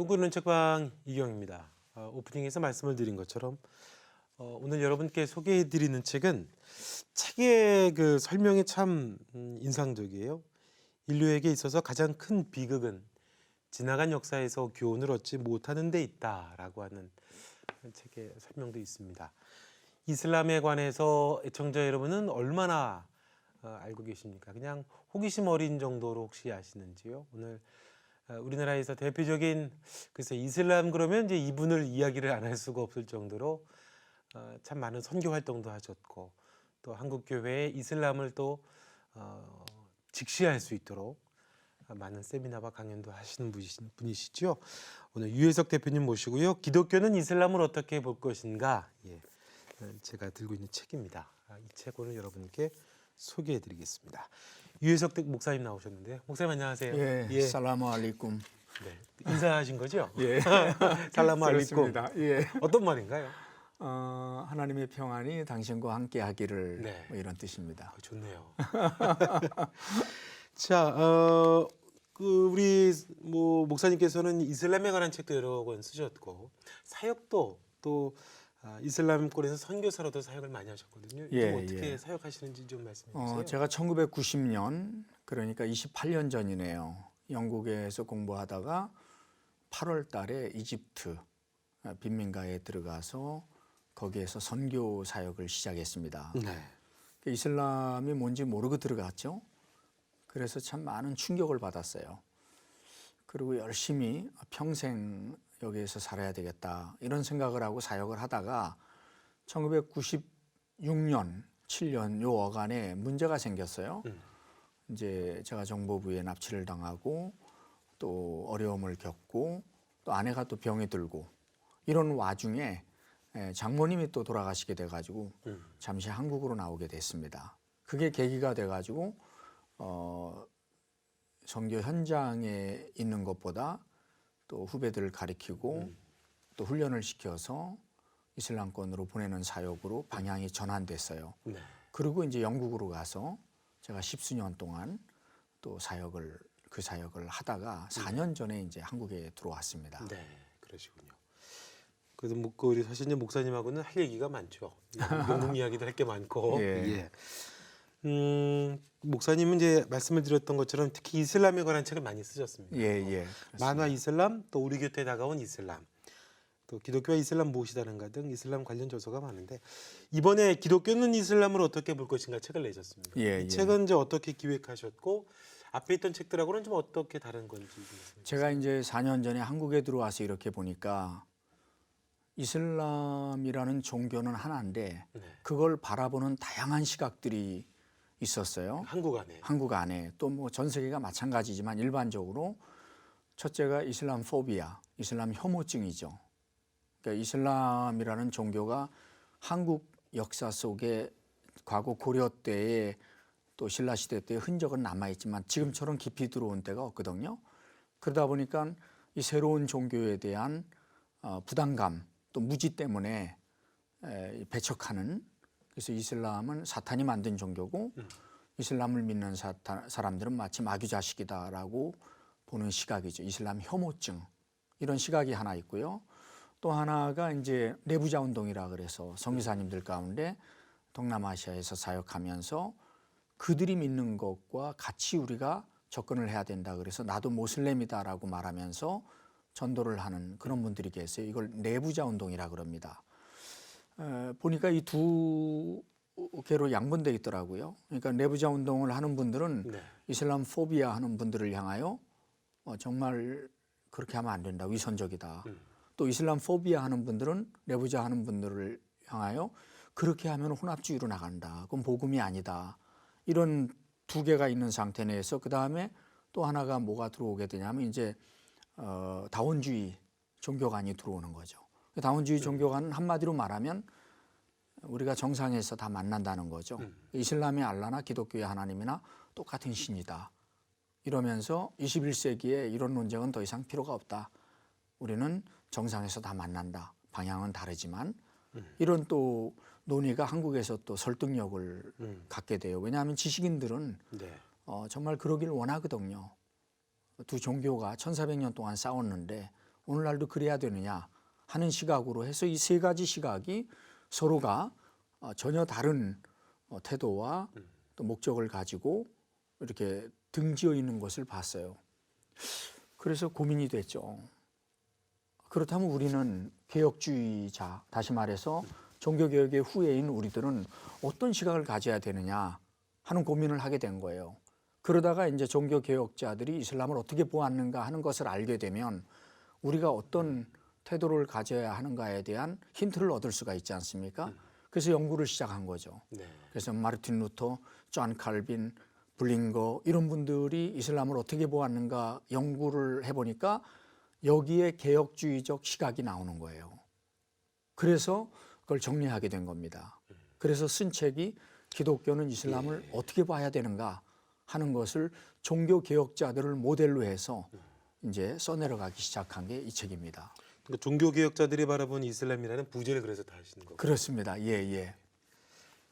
꿈꾸는 책방 이경입니다. 오프닝에서 말씀을 드린 것처럼 오늘 여러분께 소개해드리는 책은 책의 그 설명이 참 인상적이에요. 인류에게 있어서 가장 큰 비극은 지나간 역사에서 교훈을 얻지 못하는 데 있다라고 하는 책의 설명도 있습니다. 이슬람에 관해서 애청자 여러분은 얼마나 알고 계십니까? 그냥 호기심 어린 정도로 혹시 아시는지요? 오늘 우리나라에서 대표적인 글쎄 이슬람 그러면 이제 이분을 이야기를 안 할 수가 없을 정도로 참 많은 선교 활동도 하셨고 또 한국 교회에 이슬람을 또 직시할 수 있도록 많은 세미나와 강연도 하시는 분이시죠. 오늘 유혜석 대표님 모시고요. 기독교는 이슬람을 어떻게 볼 것인가? 제가 들고 있는 책입니다. 이 책 오늘 여러분께 소개해드리겠습니다. 유혜석 목사님 나오셨는데 목사님 안녕하세요. 예, 살라무 알리쿰. 네, 인사하신 거죠? 예, 살라무 알리쿰. 그렇습니다. 예, 어떤 말인가요? 하나님의 평안이 당신과 함께하기를 네. 뭐 이런 뜻입니다. 좋네요. 자, 우리 목사님께서는 이슬람에 관한 책도 여러 권 쓰셨고 사역도 또 이슬람권에서 선교사로도 사역을 많이 하셨거든요. 예, 좀 어떻게 예. 사역하시는지 좀 말씀해 주세요. 제가 1990년 그러니까 28년 전이네요. 영국에서 공부하다가 8월 달에 이집트 빈민가에 들어가서 거기에서 선교 사역을 시작했습니다. 네. 이슬람이 뭔지 모르고 들어갔죠. 그래서 참 많은 충격을 받았어요. 그리고 열심히 평생 여기에서 살아야 되겠다 이런 생각을 하고 사역을 하다가 1996년, 7년 요 어간에 문제가 생겼어요. 이제 제가 정보부에 납치를 당하고 또 어려움을 겪고 또 아내가 또 병이 들고 이런 와중에 장모님이 또 돌아가시게 돼가지고 잠시 한국으로 나오게 됐습니다. 그게 계기가 돼가지고 선교 현장에 있는 것보다 또 후배들을 가리키고 또 훈련을 시켜서 이슬람권으로 보내는 사역으로 방향이 전환됐어요. 네. 그리고 이제 영국으로 가서 제가 10수년 동안 또 그 사역을 하다가 4년 전에 이제 한국에 들어왔습니다. 네, 그러시군요. 그래서 우리 사실 이제 목사님하고는 할 얘기가 많죠. 영국 이야기도 할 게 많고. 예. 목사님은 이제 말씀을 드렸던 것처럼 특히 이슬람에 관한 책을 많이 쓰셨습니다. 예. 만화 이슬람, 또 우리 곁에 다가온 이슬람, 또 기독교와 이슬람 무엇이다는가 등 이슬람 관련 저서가 많은데 이번에 기독교는 이슬람을 어떻게 볼 것인가 책을 내셨습니다. 이 책은 이제 어떻게 기획하셨고 앞에 있던 책들하고는 좀 어떻게 다른 건지. 제가 이제 4년 전에 한국에 들어와서 이렇게 보니까 이슬람이라는 종교는 하나인데 그걸 바라보는 다양한 시각들이 있었어요. 한국 안에 또 뭐 전 세계가 마찬가지지만 일반적으로 첫째가 이슬람 포비아, 이슬람 혐오증이죠. 그러니까 이슬람이라는 종교가 한국 역사 속에 과거 고려 때에 또 신라 시대 때의 흔적은 남아있지만 지금처럼 깊이 들어온 때가 없거든요. 그러다 보니까 이 새로운 종교에 대한 부담감 또 무지 때문에 배척하는, 그래서 이슬람은 사탄이 만든 종교고 이슬람을 믿는 사람들은 마치 마귀 자식이다라고 보는 시각이죠. 이슬람 혐오증 이런 시각이 하나 있고요. 또 하나가 이제 내부자 운동이라 그래서 선교사님들 가운데 동남아시아에서 사역하면서 그들이 믿는 것과 같이 우리가 접근을 해야 된다 그래서 나도 모슬렘이다라고 말하면서 전도를 하는 그런 분들이 계세요. 이걸 내부자 운동이라 그럽니다. 보니까 이 두 개로 양분되어 있더라고요. 그러니까 내부자 운동을 하는 분들은 이슬람 포비아 하는 분들을 향하여 정말 그렇게 하면 안 된다, 위선적이다. 또 이슬람 포비아 하는 분들은 내부자 하는 분들을 향하여 그렇게 하면 혼합주의로 나간다, 그건 복음이 아니다. 이런 두 개가 있는 상태 내에서 그 다음에 또 하나가 뭐가 들어오게 되냐면 이제 다원주의 종교관이 들어오는 거죠. 다원주의 종교관은 한마디로 말하면 우리가 정상에서 다 만난다는 거죠. 이슬람의 알라나 기독교의 하나님이나 똑같은 신이다. 이러면서 21세기에 이런 논쟁은 더 이상 필요가 없다. 우리는 정상에서 다 만난다. 방향은 다르지만 이런 또 논의가 한국에서 또 설득력을 갖게 돼요. 왜냐하면 지식인들은 정말 그러길 원하거든요. 두 종교가 1400년 동안 싸웠는데 오늘날도 그래야 되느냐 하는 시각으로 해서 이 세 가지 시각이 서로가 전혀 다른 태도와 또 목적을 가지고 이렇게 등지어 있는 것을 봤어요. 그래서 고민이 됐죠. 그렇다면 우리는 개혁주의자, 다시 말해서 종교개혁의 후예인 우리들은 어떤 시각을 가져야 되느냐 하는 고민을 하게 된 거예요. 그러다가 이제 종교개혁자들이 이슬람을 어떻게 보았는가 하는 것을 알게 되면 우리가 어떤 태도를 가져야 하는가에 대한 힌트를 얻을 수가 있지 않습니까? 그래서 연구를 시작한 거죠. 네. 그래서 마르틴 루터, 존 칼빈, 블링거 이런 분들이 이슬람을 어떻게 보았는가 연구를 해보니까 여기에 개혁주의적 시각이 나오는 거예요. 그래서 그걸 정리하게 된 겁니다. 그래서 쓴 책이 기독교는 이슬람을 어떻게 봐야 되는가 하는 것을 종교개혁자들을 모델로 해서 이제 써내려가기 시작한 게 이 책입니다. 그러니까 종교개혁자들이 바라본 이슬람이라는 부제를 그래서 다 하시는 거고. 그렇습니다. 예, 예.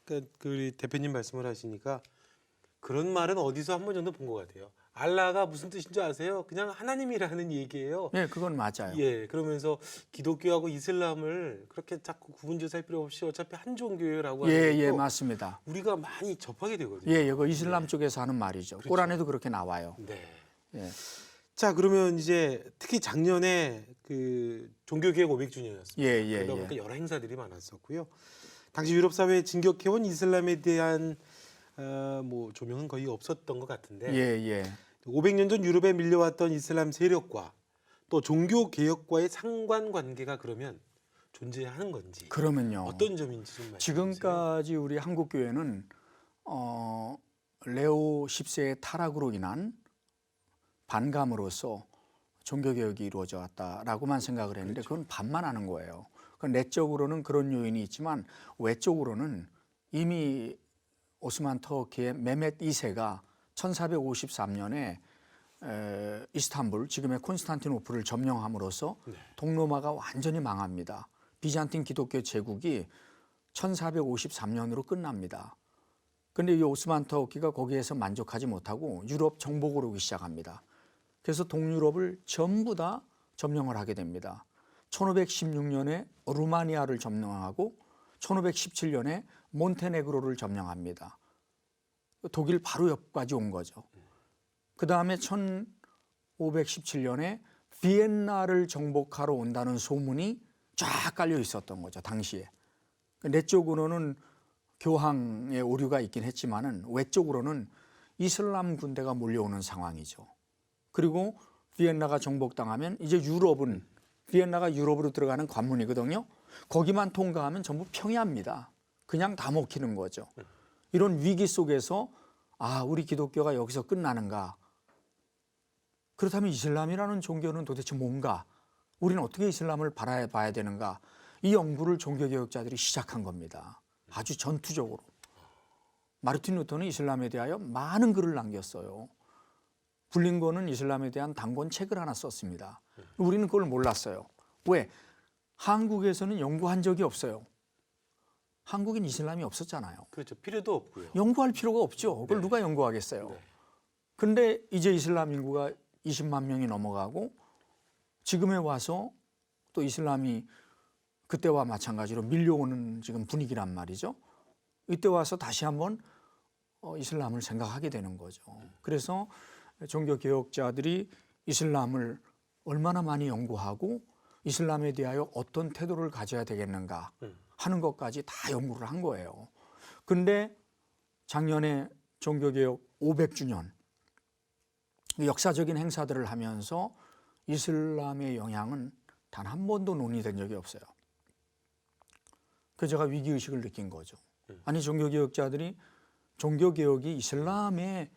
그러니까 그 대표님 말씀을 하시니까 그런 말은 어디서 한 번 정도 본 것 같아요. 알라가 무슨 뜻인 줄 아세요? 그냥 하나님이라는 얘기예요. 예, 그건 맞아요. 예, 그러면서 기독교하고 이슬람을 그렇게 자꾸 구분지어서 할 필요 없이 어차피 한 종교라고 하는 예, 것도 예, 맞습니다. 우리가 많이 접하게 되거든요. 예, 이거 이슬람 쪽에서 하는 말이죠. 그렇죠. 꾸란에도 그렇게 나와요. 네. 예. 자, 그러면 이제 특히 작년에 그 종교개혁 500주년이었습니다. 예, 예, 그러다 예. 보니까 여러 행사들이 많았었고요. 당시 유럽 사회에 진격해온 이슬람에 대한 뭐 조명은 거의 없었던 것 같은데 예, 예. 500년 전 유럽에 밀려왔던 이슬람 세력과 또 종교 개혁과의 상관관계가 그러면 존재하는 건지 그러면요. 어떤 점인지 좀 말씀해 주세요. 지금까지 우리 한국 교회는 레오 10세의 타락으로 인한 반감으로써 종교 개혁이 이루어져 왔다라고만 생각을 했는데 그건 반만하는 거예요. 내적으로는 그런 요인이 있지만 외적으로는 이미 오스만 터키의 메멧 2세가 1453년에 이스탄불, 지금의 콘스탄티노플을 점령함으로써 동로마가 완전히 망합니다. 비잔틴 기독교 제국이 1453년으로 끝납니다. 그런데 이 오스만 터키가 거기에서 만족하지 못하고 유럽 정복을 오기 시작합니다. 그래서 동유럽을 전부 다 점령을 하게 됩니다. 1516년에 루마니아를 점령하고 1517년에 몬테네그로를 점령합니다. 독일 바로 옆까지 온 거죠. 그 다음에 1517년에 비엔나를 정복하러 온다는 소문이 쫙 깔려 있었던 거죠, 당시에. 내적으로는 교황의 오류가 있긴 했지만은 외적으로는 이슬람 군대가 몰려오는 상황이죠. 그리고 비엔나가 정복당하면 이제 유럽은 비엔나가 유럽으로 들어가는 관문이거든요. 거기만 통과하면 전부 평야입니다. 그냥 다 먹히는 거죠. 이런 위기 속에서 우리 기독교가 여기서 끝나는가? 그렇다면 이슬람이라는 종교는 도대체 뭔가? 우리는 어떻게 이슬람을 바라봐야 되는가? 이 연구를 종교개혁자들이 시작한 겁니다. 아주 전투적으로. 마르틴 루터는 이슬람에 대하여 많은 글을 남겼어요. 블링거는 이슬람에 대한 단권 책을 하나 썼습니다. 우리는 그걸 몰랐어요. 왜? 한국에서는 연구한 적이 없어요. 한국엔 이슬람이 없었잖아요. 그렇죠. 필요도 없고요. 연구할 필요가 없죠. 그걸 누가 연구하겠어요. 근데 이제 이슬람 인구가 20만 명이 넘어가고 지금에 와서 또 이슬람이 그때와 마찬가지로 밀려오는 지금 분위기란 말이죠. 이때 와서 다시 한번 이슬람을 생각하게 되는 거죠. 그래서 종교개혁자들이 이슬람을 얼마나 많이 연구하고 이슬람에 대하여 어떤 태도를 가져야 되겠는가 하는 것까지 다 연구를 한 거예요. 근데 작년에 종교개혁 500주년 역사적인 행사들을 하면서 이슬람의 영향은 단 한 번도 논의된 적이 없어요. 그래서 제가 위기의식을 느낀 거죠. 아니 종교개혁자들이 종교개혁이 이슬람의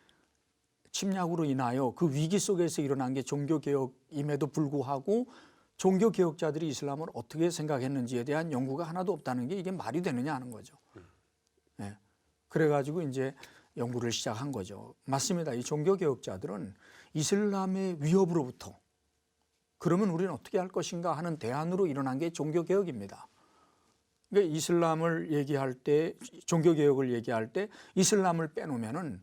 침략으로 인하여 그 위기 속에서 일어난 게 종교개혁임에도 불구하고 종교개혁자들이 이슬람을 어떻게 생각했는지에 대한 연구가 하나도 없다는 게 이게 말이 되느냐 하는 거죠. 네. 그래가지고 이제 연구를 시작한 거죠. 맞습니다. 이 종교개혁자들은 이슬람의 위협으로부터 그러면 우리는 어떻게 할 것인가 하는 대안으로 일어난 게 종교개혁입니다. 그러니까 이슬람을 얘기할 때, 종교개혁을 얘기할 때 이슬람을 빼놓으면은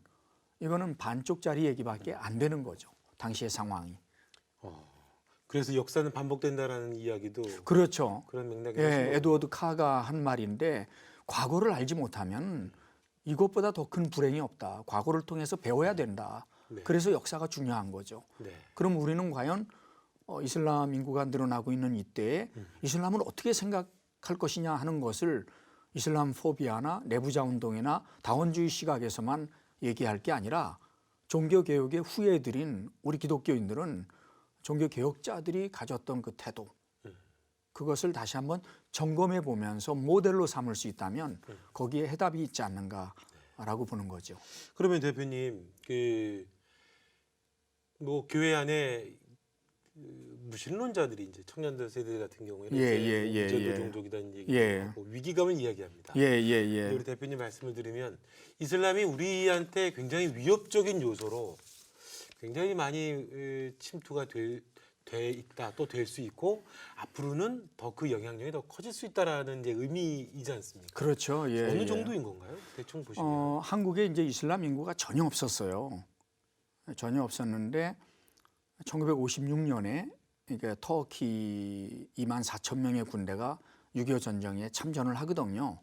이거는 반쪽짜리 얘기밖에 안 되는 거죠. 당시의 상황이. 그래서 역사는 반복된다라는 이야기도 그렇죠. 그런 맥락에서 예, 에드워드 카가 한 말인데 과거를 알지 못하면 이것보다 더 큰 불행이 없다. 과거를 통해서 배워야 된다. 네. 그래서 역사가 중요한 거죠. 네. 그럼 우리는 과연 이슬람 인구가 늘어나고 있는 이때에 이슬람을 어떻게 생각할 것이냐 하는 것을 이슬람 포비아나 내부자 운동이나 다원주의 시각에서만 얘기할 게 아니라 종교개혁의 후예들인 우리 기독교인들은 종교개혁자들이 가졌던 그 태도, 그것을 다시 한번 점검해 보면서 모델로 삼을 수 있다면 거기에 해답이 있지 않는가라고 보는 거죠. 그러면 대표님 뭐 교회 안에 무신론자들이 이제 청년들 세대 같은 경우에는 이제 종족이라는 얘기하고 위기감을 이야기합니다. 우리 대표님 말씀을 들으면 이슬람이 우리한테 굉장히 위협적인 요소로 굉장히 많이 침투가 돼 있다, 또 될 수 있고 앞으로는 더 그 영향력이 더 커질 수 있다라는 이제 의미이지 않습니까? 그렇죠. 어느 정도인 건가요? 대충 보시면. 한국에 이제 이슬람 인구가 전혀 없었어요. 전혀 없었는데 1956년에 그러니까 터키 2만 4천 명의 군대가 6.25 전쟁에 참전을 하거든요.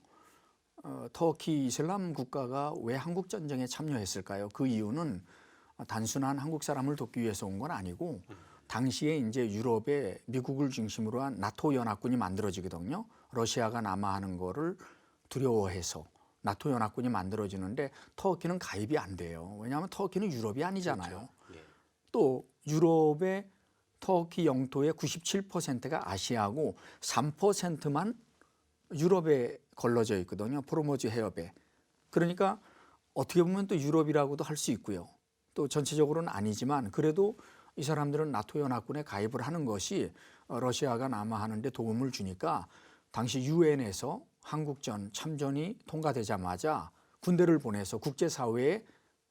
터키 이슬람 국가가 왜 한국 전쟁에 참여했을까요? 그 이유는 단순한 한국 사람을 돕기 위해서 온 건 아니고 당시에 이제 유럽에 미국을 중심으로 한 나토 연합군이 만들어지거든요. 러시아가 남하하는 거를 두려워해서 나토 연합군이 만들어지는데 터키는 가입이 안 돼요. 왜냐하면 터키는 유럽이 아니잖아요. 그렇죠. 또 유럽의 터키 영토의 97%가 아시아고 3%만 유럽에 걸러져 있거든요. 포르모즈 해협에. 그러니까 어떻게 보면 또 유럽이라고도 할 수 있고요. 또 전체적으로는 아니지만 그래도 이 사람들은 나토 연합군에 가입을 하는 것이 러시아가 남하하는 데 도움을 주니까 당시 유엔에서 한국전 참전이 통과되자마자 군대를 보내서 국제사회에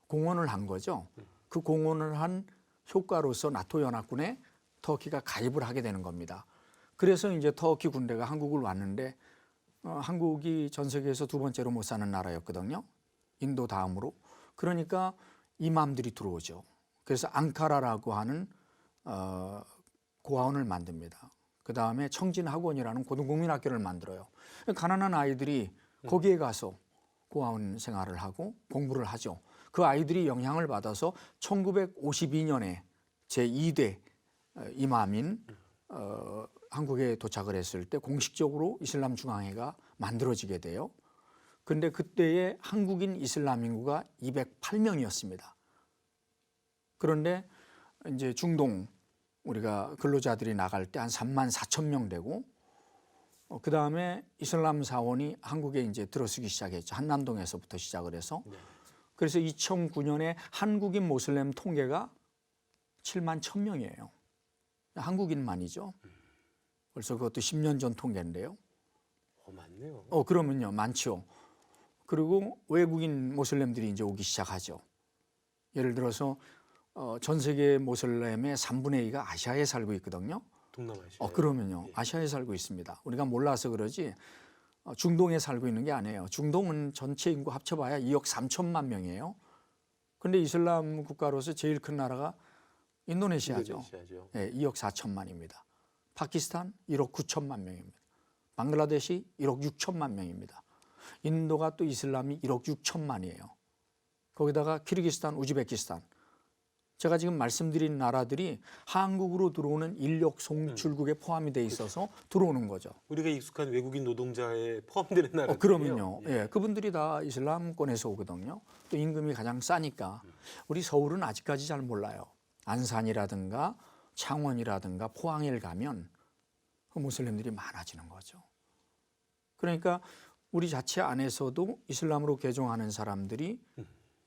공헌을 한 거죠. 그 공헌을 한 효과로서 나토 연합군에 터키가 가입을 하게 되는 겁니다. 그래서 이제 터키 군대가 한국을 왔는데 한국이 전 세계에서 두 번째로 못 사는 나라였거든요. 인도 다음으로. 그러니까 이맘들이 들어오죠. 그래서 앙카라라고 하는 고아원을 만듭니다. 그 다음에 청진학원이라는 고등국민학교를 만들어요. 가난한 아이들이 거기에 가서 고아원 생활을 하고 공부를 하죠. 그 아이들이 영향을 받아서 1952년에 제2대 이맘인 한국에 도착을 했을 때 공식적으로 이슬람 중앙회가 만들어지게 돼요. 그런데 그때의 한국인 이슬람 인구가 208명이었습니다. 그런데 이제 중동 우리가 근로자들이 나갈 때 한 3만 4천 명 되고 그 다음에 이슬람 사원이 한국에 이제 들어서기 시작했죠. 한남동에서부터 시작을 해서. 그래서 2009년에 한국인 모슬렘 통계가 7만 1,000명이에요. 한국인만이죠. 벌써 그것도 10년 전 통계인데요. 많네요. 그러면요, 많죠. 그리고 외국인 모슬렘들이 이제 오기 시작하죠. 예를 들어서 전 세계 모슬렘의 3분의 2가 아시아에 살고 있거든요. 동남아시아. 그러면요, 아시아에 살고 있습니다. 우리가 몰라서 그러지 중동에 살고 있는 게 아니에요. 중동은 전체 인구 합쳐봐야 2억 3천만 명이에요. 그런데 이슬람 국가로서 제일 큰 나라가 인도네시아죠. 네, 2억 4천만입니다. 파키스탄 1억 9천만 명입니다. 방글라데시 1억 6천만 명입니다. 인도가 또 이슬람이 1억 6천만이에요. 거기다가 키르기스탄, 우즈베키스탄. 제가 지금 말씀드린 나라들이 한국으로 들어오는 인력 송출국에 포함이 돼 있어서 들어오는 거죠. 우리가 익숙한 외국인 노동자에 포함되는 나라들이요. 그러면요. 예, 그분들이 다 이슬람권에서 오거든요. 또 임금이 가장 싸니까. 우리 서울은 아직까지 잘 몰라요. 안산이라든가 창원이라든가 포항에 가면 그 무슬림들이 많아지는 거죠. 그러니까 우리 자체 안에서도 이슬람으로 개종하는 사람들이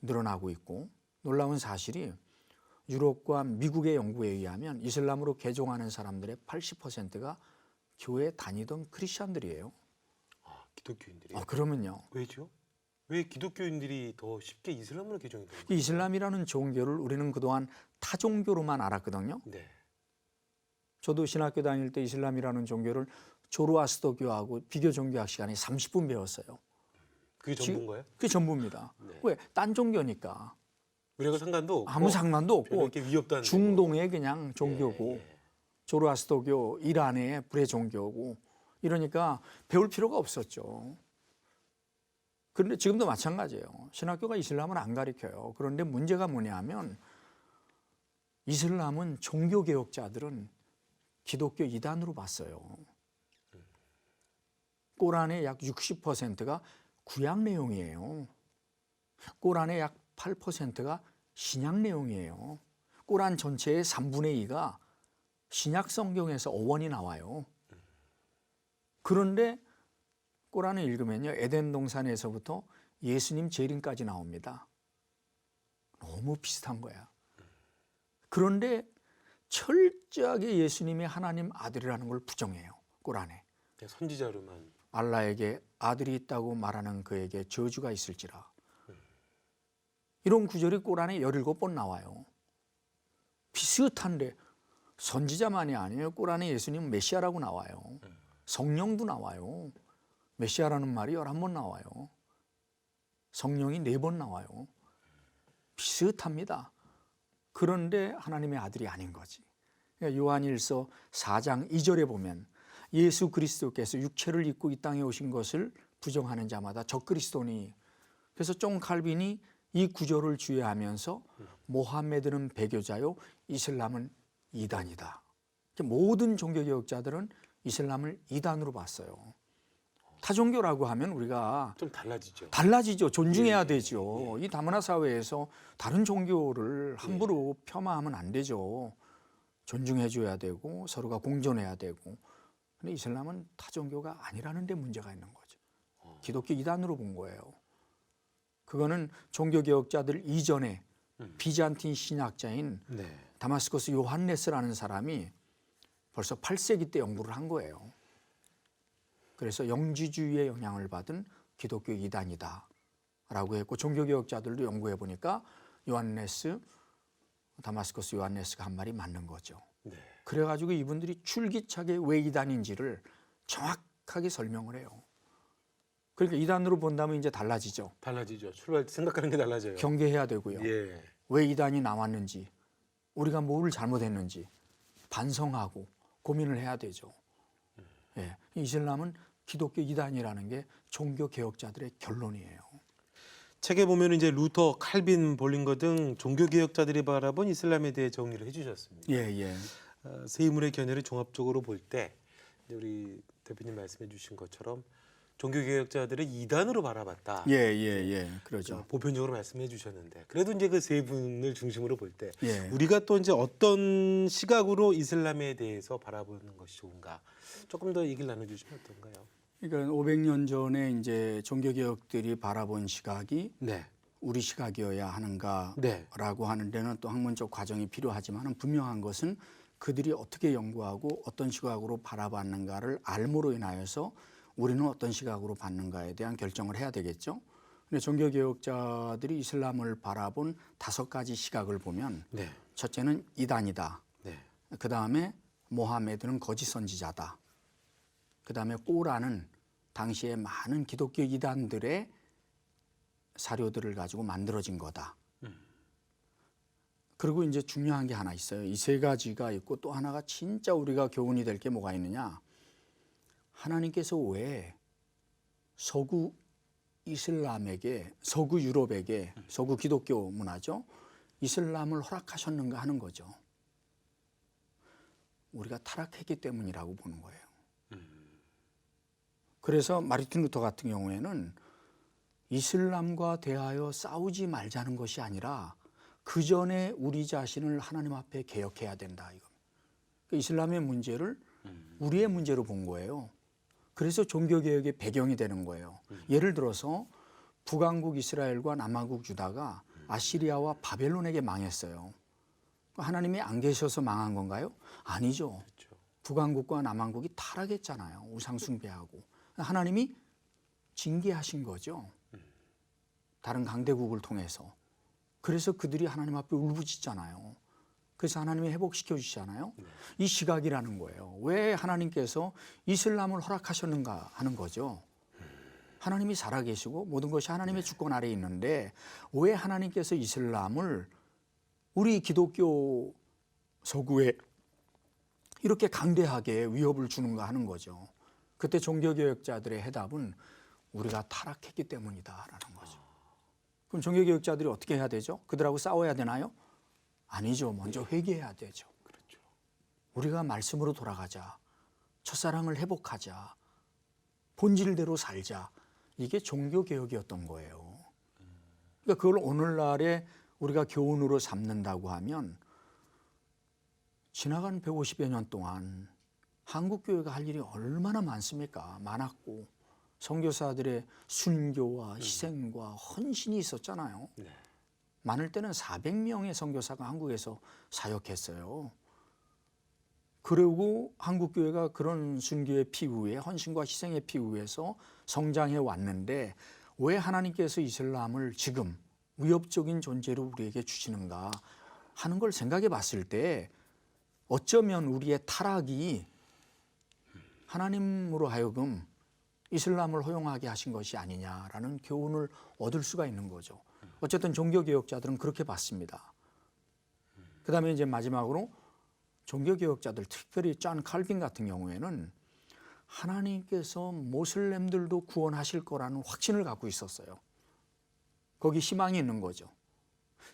늘어나고 있고 놀라운 사실이 유럽과 미국의 연구에 의하면 이슬람으로 개종하는 사람들의 80%가 교회 다니던 크리스천들이에요. 기독교인들이요? 그러면요. 왜죠? 왜 기독교인들이 더 쉽게 이슬람으로 개종이 되는 거예요? 이슬람이라는 종교를 우리는 그동안 타종교로만 알았거든요. 네. 저도 신학교 다닐 때 이슬람이라는 종교를 조로아스터교하고 비교 종교학 시간에 30분 배웠어요. 그게 전부인가요? 그게 전부입니다. 네. 왜? 딴 종교니까. 우리가 상관도 없고 아무 상관도 없고 이렇게 위협도 안 중동의 그냥 종교고 예. 조로아스터교 이란의 불의 종교고 이러니까 배울 필요가 없었죠. 그런데 지금도 마찬가지예요. 신학교가 이슬람을 안 가르쳐요. 그런데 문제가 뭐냐면 이슬람은 종교개혁자들은 기독교 이단으로 봤어요. 꼬란의 약 60%가 구약 내용이에요. 꼬란의 약 8%가 신약 내용이에요. 꼬란 전체의 3분의 2가 신약 성경에서 어원이 나와요. 그런데 꼬란을 읽으면요, 에덴 동산에서부터 예수님 재림까지 나옵니다. 너무 비슷한 거야. 그런데 철저하게 예수님이 하나님 아들이라는 걸 부정해요. 꼬란에. 선지자로만. 알라에게 아들이 있다고 말하는 그에게 저주가 있을지라. 이런 구절이 꼬란에 17번 나와요. 비슷한데 선지자만이 아니에요. 꼬란에 예수님은 메시아라고 나와요. 성령도 나와요. 메시아라는 말이 11번 나와요. 성령이 4번 나와요. 비슷합니다. 그런데 하나님의 아들이 아닌 거지. 그러니까 요한일서 4장 2절에 보면 예수 그리스도께서 육체를 입고 이 땅에 오신 것을 부정하는 자마다 적그리스도니. 그래서 존 칼빈이 이 구절을 주의하면서 모하메드는 배교자요 이슬람은 이단이다. 모든 종교개혁자들은 이슬람을 이단으로 봤어요. 타종교라고 하면 우리가 좀 달라지죠. 달라지죠. 존중해야 되죠. 이 다문화 사회에서 다른 종교를 함부로 폄하하면 안 되죠. 존중해 줘야 되고 서로가 공존해야 되고. 근데 이슬람은 타종교가 아니라는 데 문제가 있는 거죠. 기독교 이단으로 본 거예요. 그거는 종교개혁자들 이전에 비잔틴 신학자인 다마스커스 요한네스라는 사람이 벌써 8세기 때 연구를 한 거예요. 그래서 영지주의의 영향을 받은 기독교 이단이다 라고 했고, 종교개혁자들도 연구해 보니까 다마스커스 요한네스가 한 말이 맞는 거죠. 그래가지고 이분들이 줄기차게 왜 이단인지를 정확하게 설명을 해요. 그러니까 이단으로 본다면 이제 달라지죠. 출발 생각하는 게 달라져요. 경계해야 되고요. 왜 이단이 나왔는지, 우리가 뭘 잘못했는지 반성하고 고민을 해야 되죠. 이슬람은 기독교 이단이라는 게 종교 개혁자들의 결론이에요. 책에 보면 이제 루터, 칼빈, 볼링거 등 종교 개혁자들이 바라본 이슬람에 대해 정리를 해주셨습니다. 세 인물의 견해를 종합적으로 볼 때 우리 대표님 말씀해주신 것처럼 종교 개혁자들을 이단으로 바라봤다. 그러죠. 보편적으로 말씀해주셨는데 그래도 이제 그 세 분을 중심으로 볼 때 우리가 또 이제 어떤 시각으로 이슬람에 대해서 바라보는 것이 좋은가? 조금 더 얘기를 나눠주시면 어떤가요? 그러니까 500년 전에 이제 종교개혁들이 바라본 시각이 우리 시각이어야 하는가라고 하는 데는 또 학문적 과정이 필요하지만 분명한 것은 그들이 어떻게 연구하고 어떤 시각으로 바라봤는가를 알므로 인하여서 우리는 어떤 시각으로 봤는가에 대한 결정을 해야 되겠죠. 근데 종교개혁자들이 이슬람을 바라본 5가지 시각을 보면 첫째는 이단이다. 그 다음에 모하메드는 거짓 선지자다. 그 다음에 꼬란은 당시에 많은 기독교 이단들의 사료들을 가지고 만들어진 거다. 그리고 이제 중요한 게 하나 있어요. 이 3가지가 있고 또 하나가 진짜 우리가 교훈이 될 게 뭐가 있느냐. 하나님께서 왜 서구 이슬람에게, 서구 유럽에게, 서구 기독교 문화죠, 이슬람을 허락하셨는가 하는 거죠. 우리가 타락했기 때문이라고 보는 거예요. 그래서 마르틴 루터 같은 경우에는 이슬람과 대하여 싸우지 말자는 것이 아니라 그 전에 우리 자신을 하나님 앞에 개혁해야 된다. 이거. 이슬람의 문제를 우리의 문제로 본 거예요. 그래서 종교개혁의 배경이 되는 거예요. 예를 들어서 북왕국 이스라엘과 남왕국 유다가 아시리아와 바벨론에게 망했어요. 하나님이 안 계셔서 망한 건가요? 아니죠. 북왕국과 남왕국이 타락했잖아요. 우상 숭배하고. 하나님이 징계하신 거죠. 다른 강대국을 통해서. 그래서 그들이 하나님 앞에 울부짖잖아요. 그래서 하나님이 회복시켜 주시잖아요. 이 시각이라는 거예요. 왜 하나님께서 이슬람을 허락하셨는가 하는 거죠. 하나님이 살아계시고 모든 것이 하나님의 주권 아래에 있는데 왜 하나님께서 이슬람을 우리 기독교 서구의 이렇게 강대하게 위협을 주는가 하는 거죠. 그때 종교개혁자들의 해답은 우리가 타락했기 때문이다라는 거죠. 그럼 종교개혁자들이 어떻게 해야 되죠? 그들하고 싸워야 되나요? 아니죠. 먼저 회개해야 되죠. 그렇죠. 우리가 말씀으로 돌아가자. 첫사랑을 회복하자. 본질대로 살자. 이게 종교개혁이었던 거예요. 그러니까 그걸 오늘날에 우리가 교훈으로 삼는다고 하면 지나간 150여 년 동안 한국교회가 할 일이 얼마나 많습니까? 많았고 선교사들의 순교와 희생과 헌신이 있었잖아요. 네. 많을 때는 400명의 선교사가 한국에서 사역했어요. 그리고 한국교회가 그런 순교의 피후에 헌신과 희생의 피후에서 성장해 왔는데 왜 하나님께서 이슬람을 지금 위협적인 존재로 우리에게 주시는가 하는 걸 생각해 봤을 때 어쩌면 우리의 타락이 하나님으로 하여금 이슬람을 허용하게 하신 것이 아니냐라는 교훈을 얻을 수가 있는 거죠. 어쨌든 종교개혁자들은 그렇게 봤습니다. 그다음에 이제 마지막으로 종교개혁자들, 특별히 존 칼빈 같은 경우에는 하나님께서 모슬렘들도 구원하실 거라는 확신을 갖고 있었어요. 거기 희망이 있는 거죠.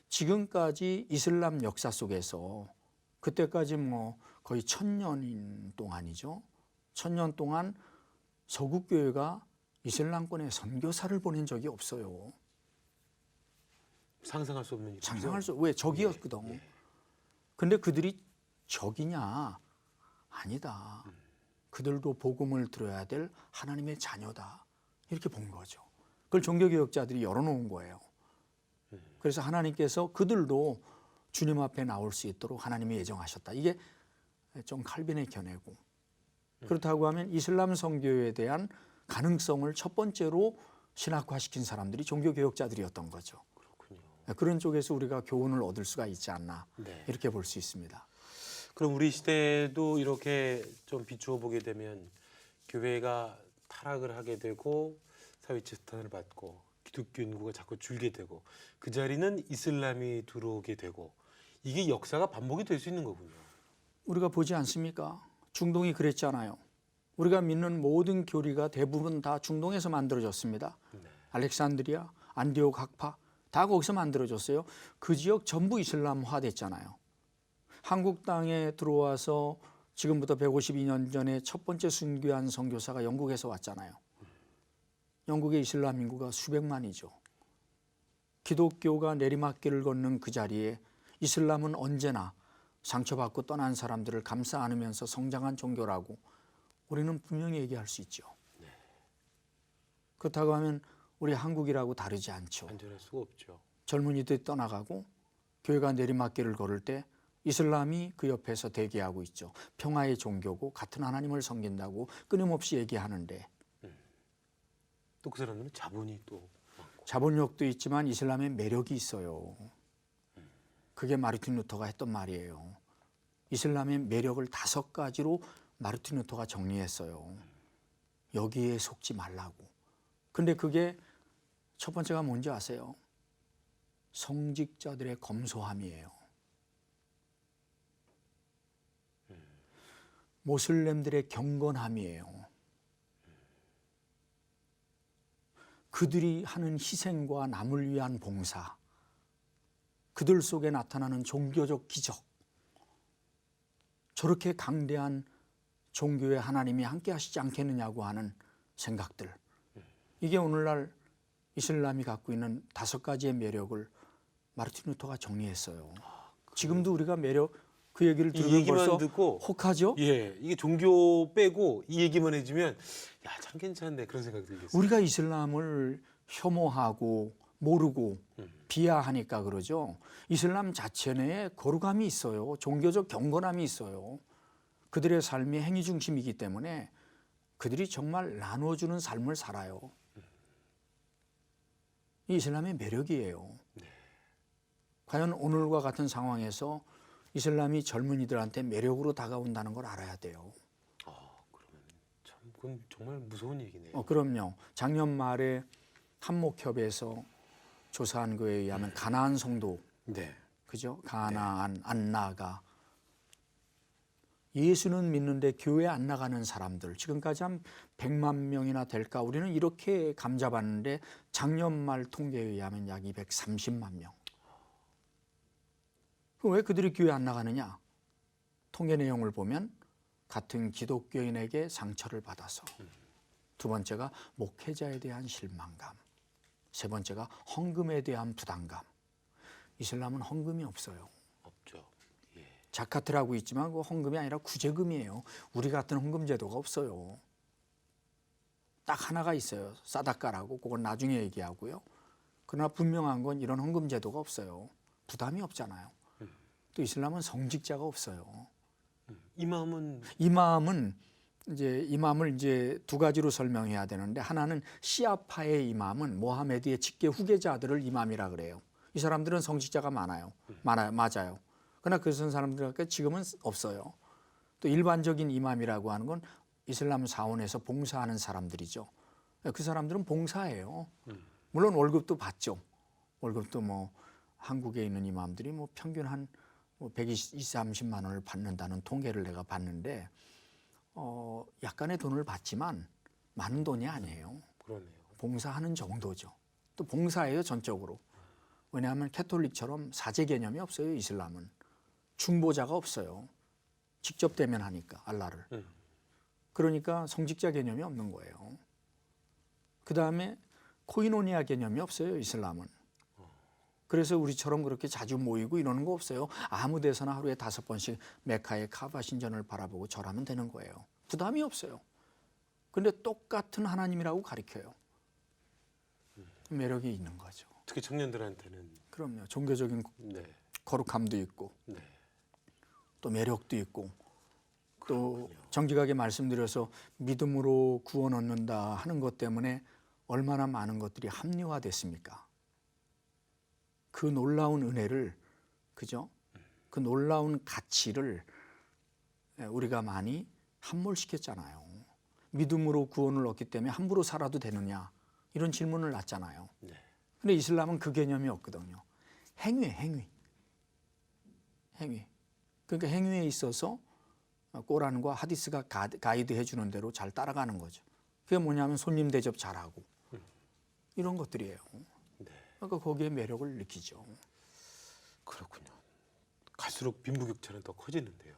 지금까지 이슬람 역사 속에서 그때까지 뭐 거의 1000년인 동안이죠. 1000년 동안 서구교회가 이슬람권에 선교사를 보낸 적이 없어요. 상상할 수 없는 일이죠. 상상할 수, 왜 적이었거든. 근데 그들이 적이냐? 아니다. 그들도 복음을 들어야 될 하나님의 자녀다. 이렇게 본 거죠. 그걸 종교개혁자들이 열어놓은 거예요. 그래서 하나님께서 그들도 주님 앞에 나올 수 있도록 하나님이 예정하셨다. 이게 좀 칼빈의 견해고. 그렇다고 하면 이슬람 선교에 대한 가능성을 첫 번째로 신학화시킨 사람들이 종교개혁자들이었던 거죠. 그렇군요. 그런 쪽에서 우리가 교훈을 얻을 수가 있지 않나 네. 이렇게 볼 수 있습니다. 그럼 우리 시대도 이렇게 좀 비추어 보게 되면 교회가 타락을 하게 되고 사회 재탄을 받고 기독교 인구가 자꾸 줄게 되고 그 자리는 이슬람이 들어오게 되고 이게 역사가 반복이 될 수 있는 거군요. 우리가 보지 않습니까? 중동이 그랬잖아요. 우리가 믿는 모든 교리가 대부분 다 중동에서 만들어졌습니다. 네. 알렉산드리아, 안디옥 학파 다 거기서 만들어졌어요. 그 지역 전부 이슬람화 됐잖아요. 한국 땅에 들어와서 지금부터 152년 전에 첫 번째 순교한 선교사가 영국에서 왔잖아요. 영국의 이슬람 인구가 수백만이죠. 기독교가 내리막길을 걷는 그 자리에 이슬람은 언제나 상처받고 떠난 사람들을 감싸 안으면서 성장한 종교라고 우리는 분명히 얘기할 수 있죠. 그렇다고 하면 우리 한국이라고 다르지 않죠. 안전할 수가 없죠. 젊은이들이 떠나가고 교회가 내리막길을 걸을 때 이슬람이 그 옆에서 대기하고 있죠. 평화의 종교고 같은 하나님을 섬긴다고 끊임없이 얘기하는데 또 그 사람들은 자본이 또 많고. 자본력도 있지만 이슬람의 매력이 있어요. 그게 마르틴 루터가 했던 말이에요. 이슬람의 매력을 5가지로 마르틴 루터가 정리했어요. 여기에 속지 말라고. 근데 그게 첫 번째가 뭔지 아세요? 성직자들의 검소함이에요. 모슬렘들의 경건함이에요. 그들이 하는 희생과 남을 위한 봉사, 그들 속에 나타나는 종교적 기적, 저렇게 강대한 종교에 하나님이 함께 하시지 않겠느냐고 하는 생각들. 이게 오늘날 이슬람이 갖고 있는 5가지의 매력을 마르틴 루터가 정리했어요. 지금도 우리가 매력, 그 얘기를 이 들으면 얘기만 벌써 듣고 혹하죠? 예, 이게 종교 빼고 이 얘기만 해주면 야, 참 괜찮네 그런 생각이 들겠어요. 우리가 이슬람을 혐오하고 모르고 비하하니까 그러죠. 이슬람 자체 내에 거룩함이 있어요. 종교적 경건함이 있어요. 그들의 삶이 행위 중심이기 때문에 그들이 정말 나눠주는 삶을 살아요. 이 이슬람의 매력이에요. 과연 오늘과 같은 상황에서 이슬람이 젊은이들한테 매력으로 다가온다는 걸 알아야 돼요. 그러면 참 그건 정말 무서운 얘기네요. 그럼요. 작년 말에 한목협에서 조사한 거에 의하면 가나안 성도, 네. 그죠? 가나안, 안나가 예수는 믿는데 교회 안 나가는 사람들 지금까지 한 100만 명이나 될까 우리는 이렇게 감잡았는데 작년 말 통계에 의하면 약 230만 명. 그럼 왜 그들이 교회 안 나가느냐? 통계 내용을 보면 같은 기독교인에게 상처를 받아서, 두 번째가 목회자에 대한 실망감, 세 번째가 헌금에 대한 부담감. 이슬람은 헌금이 없어요. 없죠. 예. 자카트라고 있지만 그 헌금이 아니라 구제금이에요. 우리 같은 헌금 제도가 없어요. 딱 하나가 있어요. 사다카라고. 그건 나중에 얘기하고요. 그러나 분명한 건 이런 헌금 제도가 없어요. 부담이 없잖아요. 또 이슬람은 성직자가 없어요. 이맘은 이맘을 이제 두 가지로 설명해야 되는데, 하나는 시아파의 이맘은 모하메드의 직계 후계자들을 이맘이라 그래요. 이 사람들은 성직자가 많아요. 맞아요. 그러나 그 사람들께 지금은 없어요. 또 일반적인 이맘이라고 하는 건 이슬람 사원에서 봉사하는 사람들이죠. 그 사람들은 봉사해요. 물론 월급도 받죠. 월급도 뭐 한국에 있는 이맘들이 뭐 평균 한 120, 30만 원을 받는다는 통계를 내가 봤는데, 약간의 돈을 받지만 많은 돈이 아니에요. 그러네요. 봉사하는 정도죠. 또 봉사예요, 전적으로. 왜냐하면 캐톨릭처럼 사제 개념이 없어요, 이슬람은. 중보자가 없어요. 직접 대면하니까 알라를. 그러니까 성직자 개념이 없는 거예요. 그 다음에 코이노니아 개념이 없어요, 이슬람은. 그래서 우리처럼 그렇게 자주 모이고 이러는 거 없어요. 아무 데서나 하루에 5번씩 메카의 카바 신전을 바라보고 절하면 되는 거예요. 부담이 없어요. 그런데 똑같은 하나님이라고 가르쳐요. 매력이 있는 거죠. 특히 청년들한테는. 그럼요. 종교적인 네. 거룩함도 있고, 네. 또 매력도 있고, 또 그렇군요. 정직하게 말씀드려서 믿음으로 구원 얻는다 하는 것 때문에 얼마나 많은 것들이 합리화됐습니까? 그 놀라운 은혜를, 그죠? 그 놀라운 가치를 우리가 많이 함몰시켰잖아요. 믿음으로 구원을 얻기 때문에 함부로 살아도 되느냐, 이런 질문을 놨잖아요. 네. 근데 이슬람은 그 개념이 없거든요. 행위. 그러니까 행위에 있어서 꼬란과 하디스가 가이드 해주는 대로 잘 따라가는 거죠. 그게 뭐냐면 손님 대접 잘하고 이런 것들이에요. 네. 그러니까 거기에 매력을 느끼죠. 그렇군요. 갈수록 빈부격차는 더 커지는데요.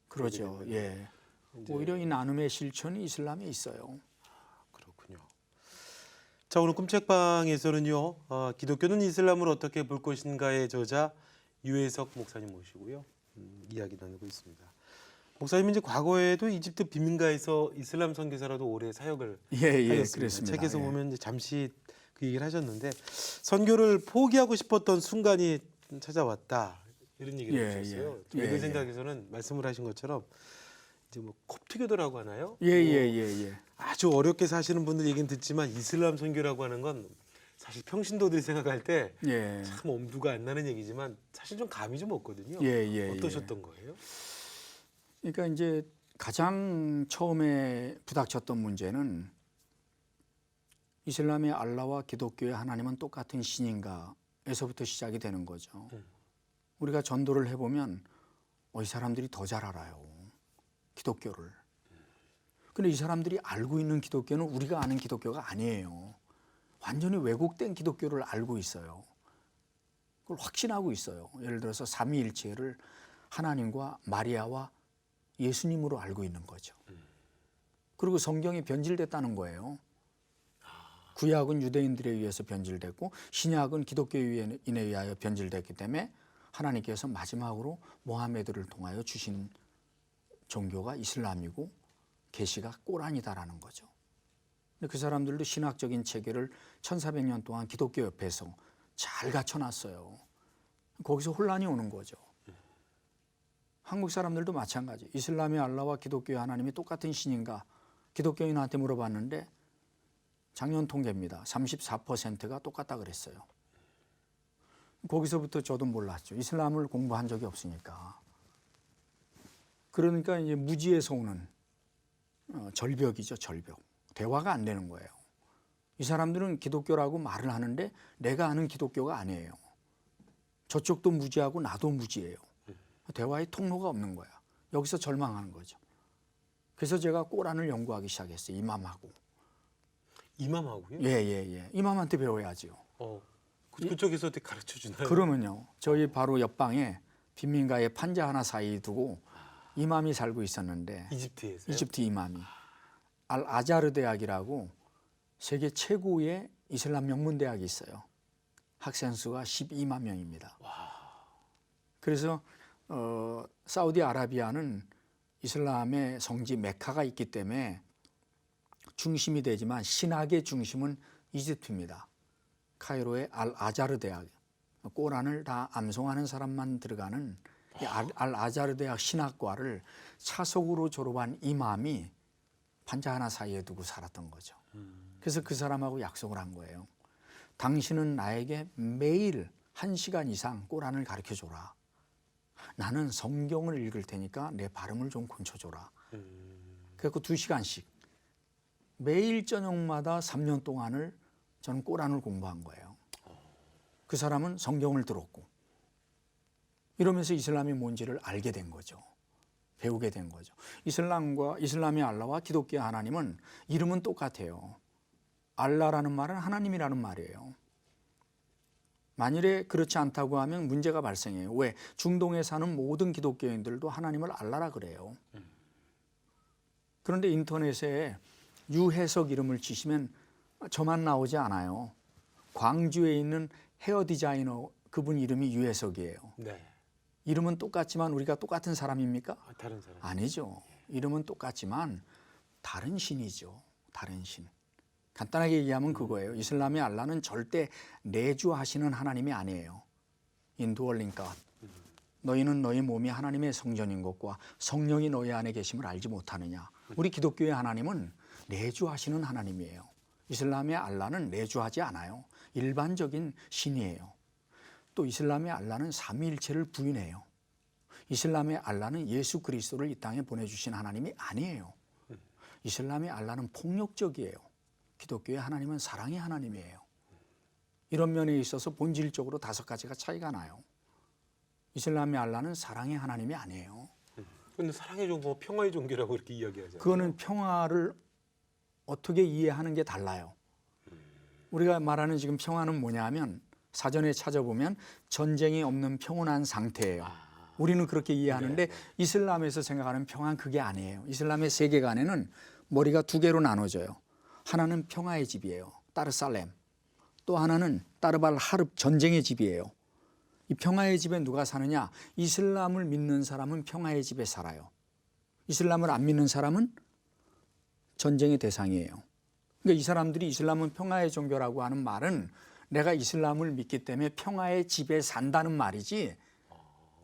그러죠. 예. 이제 오히려 이 나눔의 실천이 이슬람에 있어요. 그렇군요. 자, 오늘 꿈책방에서는요, 기독교는 이슬람을 어떻게 볼 것인가의 저자 유해석 목사님 모시고요, 이야기 나누고 있습니다. 목사님은 이제 과거에도 이집트 빈민가에서 이슬람 선교사로도 오래 사역을 하셨습니다. 그랬습니다. 책에서 예. 보면 이제 잠시 그 얘기를 하셨는데, 선교를 포기하고 싶었던 순간이 찾아왔다, 이런 얘기를 해주셨어요. 그 생각에서는 말씀을 하신 것처럼 이제 뭐 콥트교도라고 하나요? 예. 아주 어렵게 사시는 분들 얘기는 듣지만 이슬람 선교라고 하는 건 사실 평신도들이 생각할 때 참 엄두가 안 나는 얘기지만 사실 좀 감이 좀 없거든요. 어떠셨던 거예요? 그러니까 이제 가장 처음에 부닥쳤던 문제는 이슬람의 알라와 기독교의 하나님은 똑같은 신인가에서부터 시작이 되는 거죠. 우리가 전도를 해보면 이 사람들이 더 잘 알아요, 기독교를. 근데 이 사람들이 알고 있는 기독교는 우리가 아는 기독교가 아니에요. 완전히 왜곡된 기독교를 알고 있어요. 그걸 확신하고 있어요. 예를 들어서 삼위일체를 하나님과 마리아와 예수님으로 알고 있는 거죠. 그리고 성경이 변질됐다는 거예요. 구약은 유대인들에 의해서 변질됐고 신약은 기독교인에 의하여 변질됐기 때문에 하나님께서 마지막으로 모하메드를 통하여 주신 종교가 이슬람이고 계시가 꼬란이다라는 거죠. 근데 그 사람들도 신학적인 체계를 1400년 동안 기독교 옆에서 잘 갖춰놨어요. 거기서 혼란이 오는 거죠. 한국 사람들도 마찬가지. 이슬람의 알라와 기독교의 하나님이 똑같은 신인가? 기독교인한테 물어봤는데 작년 통계입니다. 34%가 똑같다 그랬어요. 거기서부터 저도 몰랐죠. 이슬람을 공부한 적이 없으니까. 그러니까 이제 무지에서 오는 절벽이죠, 절벽. 대화가 안 되는 거예요. 이 사람들은 기독교라고 말을 하는데 내가 아는 기독교가 아니에요. 저쪽도 무지하고 나도 무지예요. 대화의 통로가 없는 거야. 여기서 절망하는 거죠. 그래서 제가 꼬란을 연구하기 시작했어요. 이맘하고. 이맘하고요? 예. 이맘한테 배워야죠. 그쪽에서 어떻게 가르쳐 주나요? 그러면요. 저희 바로 옆방에 빈민가에 판자 하나 사이 두고 이맘이 살고 있었는데 이집트에서요? 이집트 이맘이 알 아자르 대학이라고 세계 최고의 이슬람 명문 대학이 있어요. 학생 수가 12만 명입니다. 그래서 사우디아라비아는 이슬람의 성지 메카가 있기 때문에 중심이 되지만 신학의 중심은 이집트입니다. 카이로의 알 아자르 대학, 꼬란을 다 암송하는 사람만 들어가는 이 알 아자르 대학 신학과를 차석으로 졸업한 이맘이 판자 하나 사이에 두고 살았던 거죠. 그래서 그 사람하고 약속을 한 거예요. 당신은 나에게 매일 1시간 이상 꼬란을 가르쳐 줘라. 나는 성경을 읽을 테니까 내 발음을 좀 고쳐줘라. 그래서 2시간씩 매일 저녁마다 3년 동안을 저는 꼬란을 공부한 거예요. 그 사람은 성경을 들었고 이러면서 이슬람이 뭔지를 알게 된 거죠. 배우게 된 거죠. 이슬람의 알라와 기독교의 하나님은 이름은 똑같아요. 알라라는 말은 하나님이라는 말이에요. 만일에 그렇지 않다고 하면 문제가 발생해요. 왜? 중동에 사는 모든 기독교인들도 하나님을 알라라 그래요. 그런데 인터넷에 유해석 이름을 치시면 저만 나오지 않아요. 광주에 있는 헤어 디자이너 그분 이름이 유해석이에요. 네. 이름은 똑같지만 우리가 똑같은 사람입니까? 다른 사람. 아니죠. 이름은 똑같지만 다른 신이죠. 다른 신. 간단하게 얘기하면 그거예요. 이슬람의 알라는 절대 내주하시는 하나님이 아니에요. 인두얼링 갓. 너희는 너희 몸이 하나님의 성전인 것과 성령이 너희 안에 계심을 알지 못하느냐. 우리 기독교의 하나님은 내주하시는 하나님이에요. 이슬람의 알라는 내주하지 않아요. 일반적인 신이에요. 또 이슬람의 알라는 삼위일체를 부인해요. 이슬람의 알라는 예수 그리스도를 이 땅에 보내주신 하나님이 아니에요. 이슬람의 알라는 폭력적이에요. 기독교의 하나님은 사랑의 하나님이에요. 이런 면에 있어서 본질적으로 5가지가 차이가 나요. 이슬람의 알라는 사랑의 하나님이 아니에요. 그런데 사랑의 종교, 평화의 종교라고 이렇게 이야기하잖아요. 그거는 평화를 어떻게 이해하는 게 달라요. 우리가 말하는 지금 평화는 뭐냐면 사전에 찾아보면 전쟁이 없는 평온한 상태예요. 우리는 그렇게 이해하는데 이슬람에서 생각하는 평화는 그게 아니에요. 이슬람의 세계관에는 머리가 2개로 나눠져요. 하나는 평화의 집이에요. 따르살렘. 또 하나는 따르발 하릅 전쟁의 집이에요. 이 평화의 집에 누가 사느냐? 이슬람을 믿는 사람은 평화의 집에 살아요. 이슬람을 안 믿는 사람은 전쟁의 대상이에요. 그러니까 이 사람들이 이슬람은 평화의 종교라고 하는 말은 내가 이슬람을 믿기 때문에 평화의 집에 산다는 말이지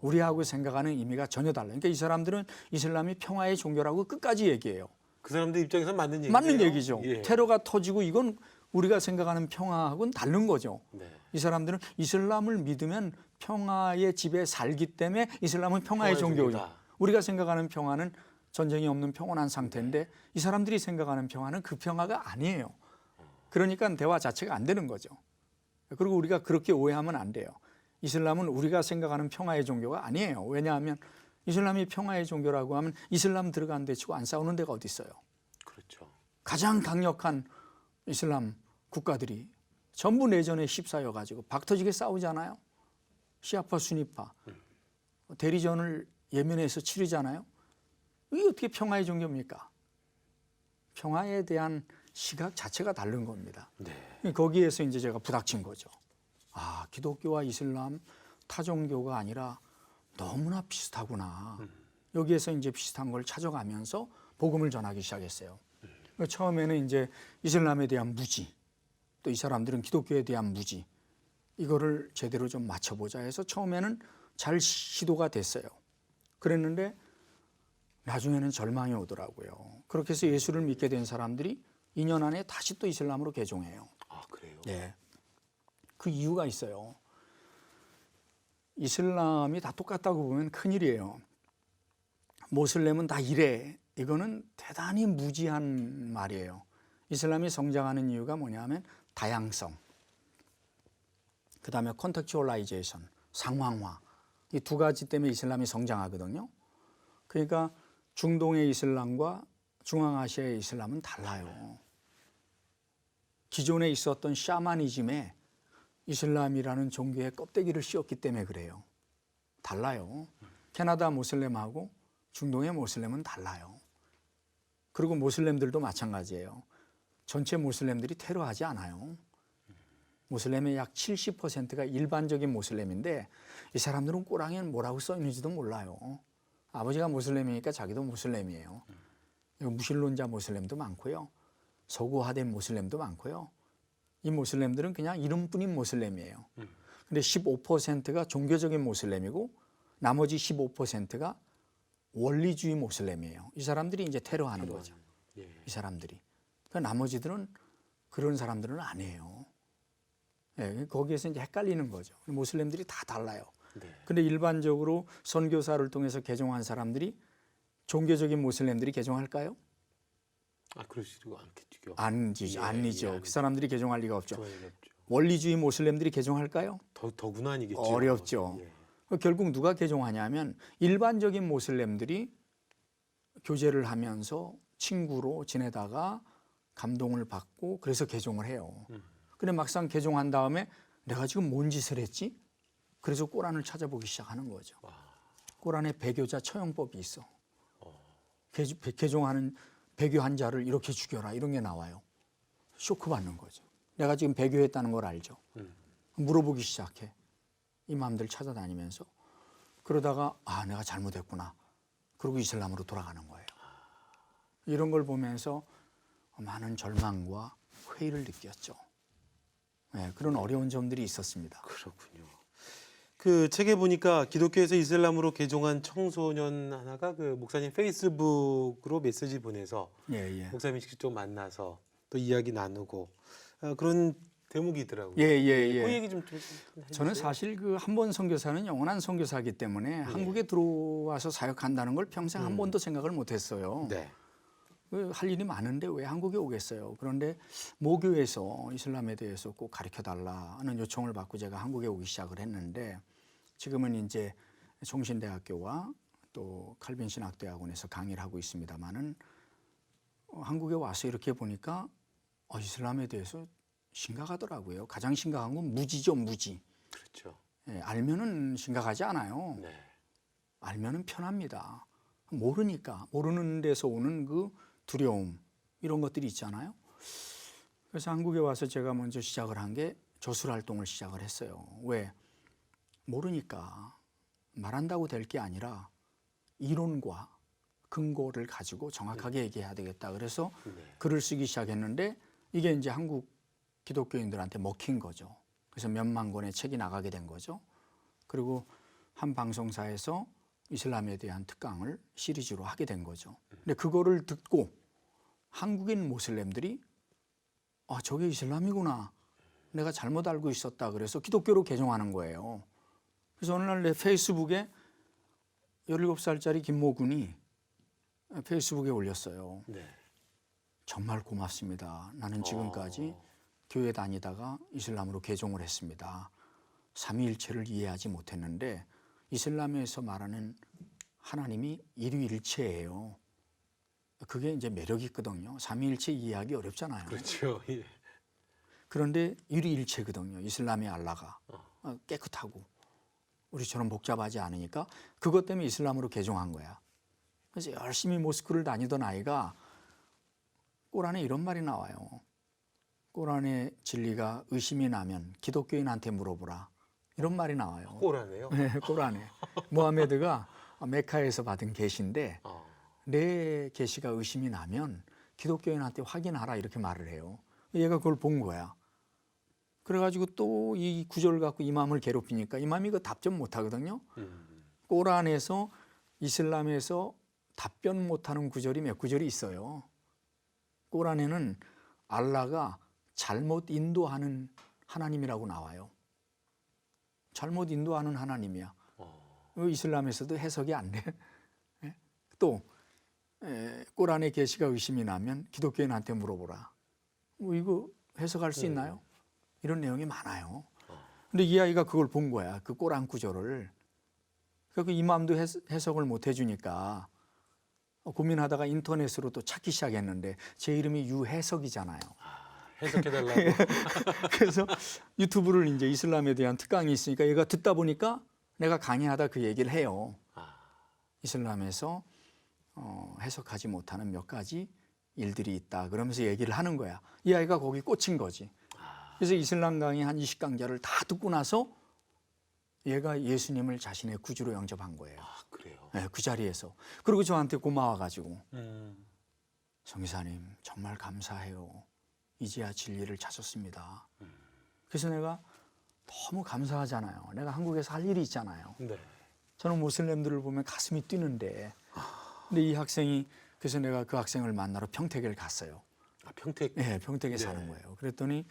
우리하고 생각하는 의미가 전혀 달라요. 그러니까 이 사람들은 이슬람이 평화의 종교라고 끝까지 얘기해요. 그 사람들 입장에서 맞는 얘기예요. 맞는 얘기죠. 예. 테러가 터지고 이건 우리가 생각하는 평화하고는 다른 거죠. 네. 이 사람들은 이슬람을 믿으면 평화의 집에 살기 때문에 이슬람은 평화의 종교죠. 종교다. 우리가 생각하는 평화는 전쟁이 없는 평온한 상태인데 이 사람들이 생각하는 평화는 그 평화가 아니에요. 그러니까 대화 자체가 안 되는 거죠. 그리고 우리가 그렇게 오해하면 안 돼요. 이슬람은 우리가 생각하는 평화의 종교가 아니에요. 왜냐하면 이슬람이 평화의 종교라고 하면 이슬람 들어간 데 치고 안 싸우는 데가 어디 있어요. 그렇죠. 가장 강력한 이슬람 국가들이 전부 내전에 휩싸여가지고 박터지게 싸우잖아요. 시아파, 수니파. 대리전을 예멘에서 치르잖아요. 이게 어떻게 평화의 종교입니까? 평화에 대한 시각 자체가 다른 겁니다. 네. 거기에서 이제 제가 부닥친 거죠. 아, 기독교와 이슬람 타종교가 아니라 너무나 비슷하구나. 여기에서 이제 비슷한 걸 찾아가면서 복음을 전하기 시작했어요. 처음에는 이제 이슬람에 대한 무지, 또 이 사람들은 기독교에 대한 무지, 이거를 제대로 좀 맞춰보자 해서 처음에는 잘 시도가 됐어요. 그랬는데 나중에는 절망이 오더라고요. 그렇게 해서 예수를 믿게 된 사람들이 2년 안에 다시 또 이슬람으로 개종해요. 아, 그래요? 네. 그 이유가 있어요. 이슬람이 다 똑같다고 보면 큰일이에요. 모슬렘은 다 이래. 이거는 대단히 무지한 말이에요. 이슬람이 성장하는 이유가 뭐냐면 다양성, 그 다음에 컨텍츄얼라이제이션, 상황화. 이 2가지 때문에 이슬람이 성장하거든요. 그러니까 중동의 이슬람과 중앙아시아의 이슬람은 달라요. 기존에 있었던 샤머니즘에 이슬람이라는 종교의 껍데기를 씌웠기 때문에 그래요. 달라요. 캐나다 모슬렘하고 중동의 모슬렘은 달라요. 그리고 모슬렘들도 마찬가지예요. 전체 모슬렘들이 테러하지 않아요. 모슬렘의 약 70%가 일반적인 모슬렘인데 이 사람들은 꼬랑에 뭐라고 써 있는지도 몰라요. 아버지가 모슬렘이니까 자기도 모슬렘이에요. 무신론자 모슬렘도 많고요. 서구화된 모슬렘도 많고요. 이 모슬렘들은 그냥 이름뿐인 모슬렘이에요. 근데 15%가 종교적인 모슬렘이고 나머지 15%가 원리주의 모슬렘이에요. 이 사람들이 이제 테러하는 거죠. 이 사람들이. 그러니까 나머지들은 그런 사람들은 아니에요. 네, 거기에서 이제 헷갈리는 거죠. 모슬렘들이 다 달라요. 근데 일반적으로 선교사를 통해서 개종한 사람들이 종교적인 모슬렘들이 개종할까요? 그러시지도 않겠죠. 아니죠. 그 사람들이 개종할 리가 없죠. 원리주의 모슬렘들이 개종할까요? 더구나 아니겠죠. 어렵죠. 결국 누가 개종하냐면 일반적인 모슬렘들이 교제를 하면서 친구로 지내다가 감동을 받고 그래서 개종을 해요. 근데 막상 개종한 다음에 내가 지금 뭔 짓을 했지? 그래서 꼬란을 찾아보기 시작하는 거죠. 꼬란에 배교자 처형법이 있어. 개종하는 배교한 자를 이렇게 죽여라 이런 게 나와요. 쇼크 받는 거죠. 내가 지금 배교했다는 걸 알죠. 물어보기 시작해. 이맘들 찾아다니면서. 그러다가 내가 잘못했구나. 그리고 이슬람으로 돌아가는 거예요. 이런 걸 보면서 많은 절망과 회의를 느꼈죠. 네, 그런 어려운 점들이 있었습니다. 그렇군요. 그 책에 보니까 기독교에서 이슬람으로 개종한 청소년 하나가 그 목사님 페이스북으로 메시지 보내서 목사님 직접 만나서 또 이야기 나누고 그런 대목이 있더라고요. 그 얘기 좀 해주세요. 저는 사실 그 한 번 선교사는 영원한 선교사이기 때문에 한국에 들어와서 사역한다는 걸 평생 한 번도 생각을 못했어요. 할 일이 많은데 왜 한국에 오겠어요. 그런데 모교에서 이슬람에 대해서 꼭 가르쳐달라는 요청을 받고 제가 한국에 오기 시작을 했는데 지금은 이제 총신대학교와 또 칼빈 신학대학원에서 강의를 하고 있습니다만은 한국에 와서 이렇게 보니까 이슬람에 대해서 심각하더라고요. 가장 심각한 건 무지죠, 무지. 그렇죠. 알면은 심각하지 않아요. 알면은 편합니다. 모르니까 모르는 데서 오는 그 두려움 이런 것들이 있잖아요. 그래서 한국에 와서 제가 먼저 시작을 한 게 조술 활동을 시작을 했어요. 왜? 모르니까 말한다고 될 게 아니라 이론과 근거를 가지고 정확하게 얘기해야 되겠다. 그래서 글을 쓰기 시작했는데 이게 이제 한국 기독교인들한테 먹힌 거죠. 그래서 몇만 권의 책이 나가게 된 거죠. 그리고 한 방송사에서 이슬람에 대한 특강을 시리즈로 하게 된 거죠. 근데 그거를 듣고 한국인 모슬렘들이 저게 이슬람이구나. 내가 잘못 알고 있었다. 그래서 기독교로 개종하는 거예요. 그래서 어느 날 내 페이스북에 17살짜리 김모군이 페이스북에 올렸어요. 정말 고맙습니다. 나는 지금까지 교회 다니다가 이슬람으로 개종을 했습니다. 삼위일체를 이해하지 못했는데 이슬람에서 말하는 하나님이 일위일체예요. 그게 이제 매력이 있거든요. 삼위일체 이해하기 어렵잖아요. 그렇죠. 그런데 일위일체거든요. 이슬람의 알라가 깨끗하고 우리처럼 복잡하지 않으니까 그것 때문에 이슬람으로 개종한 거야. 그래서 열심히 모스크를 다니던 아이가 꼬란에 이런 말이 나와요. 꼬란의 진리가 의심이 나면 기독교인한테 물어보라. 이런 말이 나와요. 꼬란에요? 네, 꼬란에. 모하메드가 메카에서 받은 계시인데 내 계시가 의심이 나면 기독교인한테 확인하라 이렇게 말을 해요. 얘가 그걸 본 거야. 그래가지고 또 이 구절을 갖고 이맘을 괴롭히니까 이맘이 그 답변 못 하거든요. 꼬란에서 이슬람에서 답변 못하는 구절이 몇 구절이 있어요. 꼬란에는 알라가 잘못 인도하는 하나님이라고 나와요. 잘못 인도하는 하나님이야. 이슬람에서도 해석이 안 돼. 또 꼬란의 계시가 의심이 나면 기독교인한테 물어보라. 이거 해석할 수 있나요? 이런 내용이 많아요. 근데 이 아이가 그걸 본 거야. 그 꼬란 구절을. 그 이맘도 해석을 못 해주니까 고민하다가 인터넷으로 또 찾기 시작했는데 제 이름이 유해석이잖아요. 해석해달라고. 그래서 유튜브를 이제 이슬람에 대한 특강이 있으니까 얘가 듣다 보니까 내가 강의하다 그 얘기를 해요. 이슬람에서 해석하지 못하는 몇 가지 일들이 있다. 그러면서 얘기를 하는 거야. 이 아이가 거기 꽂힌 거지. 그래서 이슬람 강의 한 20강좌를 다 듣고 나서 얘가 예수님을 자신의 구주로 영접한 거예요. 그래요? 네, 그 자리에서. 그리고 저한테 고마워가지고 성기사님 정말 감사해요. 이제야 진리를 찾았습니다. 그래서 내가 너무 감사하잖아요. 내가 한국에서 할 일이 있잖아요. 네. 저는 모슬렘들을 보면 가슴이 뛰는데 근데 이 학생이 그래서 내가 그 학생을 만나러 평택을 갔어요. 평택? 네, 평택에 사는 거예요. 그랬더니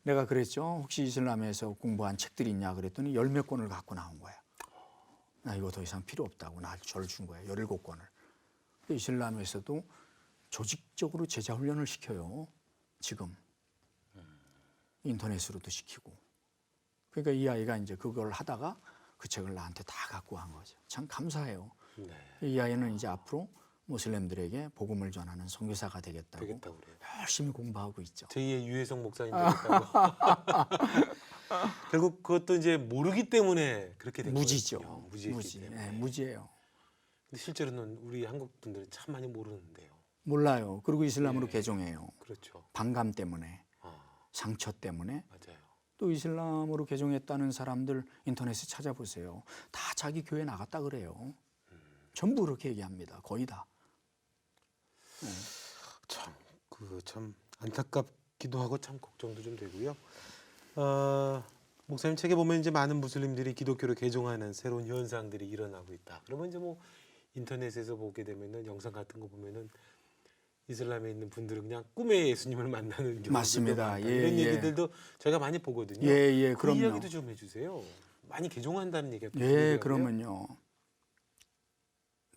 내가 그랬죠. 혹시 이슬람에서 공부한 책들이 있냐 그랬더니 10몇 권을 갖고 나온 거야. 나 이거 더 이상 필요 없다고 저를 준 거예요. 17권을. 이슬람에서도 조직적으로 제자 훈련을 시켜요. 지금 인터넷으로도 시키고. 그러니까 이 아이가 이제 그걸 하다가 그 책을 나한테 다 갖고 간 거죠. 참 감사해요. 네. 이 아이는 이제 앞으로 모슬렘들에게 복음을 전하는 선교사가 되겠다고 그래요. 열심히 공부하고 있죠. 제2의 유해성 목사님 되겠다고. 결국 그것도 이제 모르기 때문에 그렇게 된 무지죠. 거예요. 무지. 네, 무지예요. 근데 실제로는 우리 한국 분들은 참 많이 모르는데요. 몰라요. 그리고 이슬람으로 네. 개종해요. 그렇죠. 반감 때문에, 상처 때문에. 맞아요. 또 이슬람으로 개종했다는 사람들 인터넷에 찾아보세요. 다 자기 교회 나갔다 그래요. 전부 그렇게 얘기합니다. 거의 다. 참 안타깝기도 하고 참 걱정도 좀 되고요. 목사님 책에 보면 이제 많은 무슬림들이 기독교로 개종하는 새로운 현상들이 일어나고 있다. 그러면 이제 뭐 인터넷에서 보게 되면은 영상 같은 거 보면은 이슬람에 있는 분들은 그냥 꿈에 예수님을 만나는 경우도 맞습니다. 많다. 예, 이런 예. 얘기들도 저희가 많이 보거든요. 예, 그 그럼요. 이야기도 좀 해주세요. 많이 개종한다는 얘기가 또 예, 들리더라고요. 그러면요.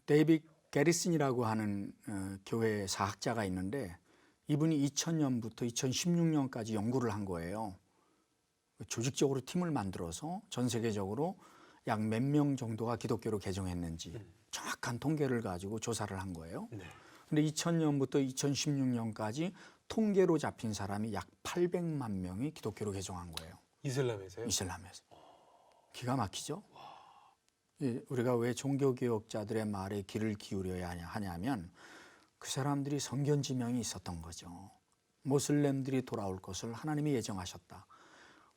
데이빗 게리슨이라고 하는 교회 사학자가 있는데 이분이 2000년부터 2016년까지 연구를 한 거예요. 조직적으로 팀을 만들어서 전 세계적으로 약 몇 명 정도가 기독교로 개종했는지 정확한 통계를 가지고 조사를 한 거예요. 네. 근데 2000년부터 2016년까지 통계로 잡힌 사람이 약 800만 명이 기독교로 개종한 거예요. 이슬람에서요? 이슬람에서. 기가 막히죠? 우리가 왜 종교개혁자들의 말에 귀를 기울여야 하냐면 그 사람들이 성견지명이 있었던 거죠. 모슬렘들이 돌아올 것을 하나님이 예정하셨다.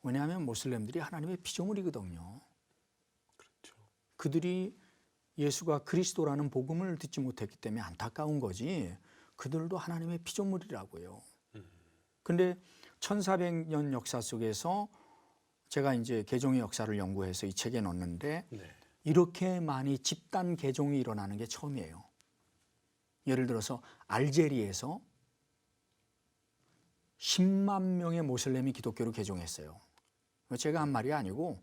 왜냐하면 모슬렘들이 하나님의 피조물이거든요. 그렇죠. 그들이 예수가 그리스도라는 복음을 듣지 못했기 때문에 안타까운 거지 그들도 하나님의 피조물이라고요. 근데 1400년 역사 속에서 제가 이제 개종의 역사를 연구해서 이 책에 넣었는데 네. 이렇게 많이 집단 개종이 일어나는 게 처음이에요. 예를 들어서 알제리에서 10만 명의 모슬렘이 기독교로 개종했어요. 제가 한 말이 아니고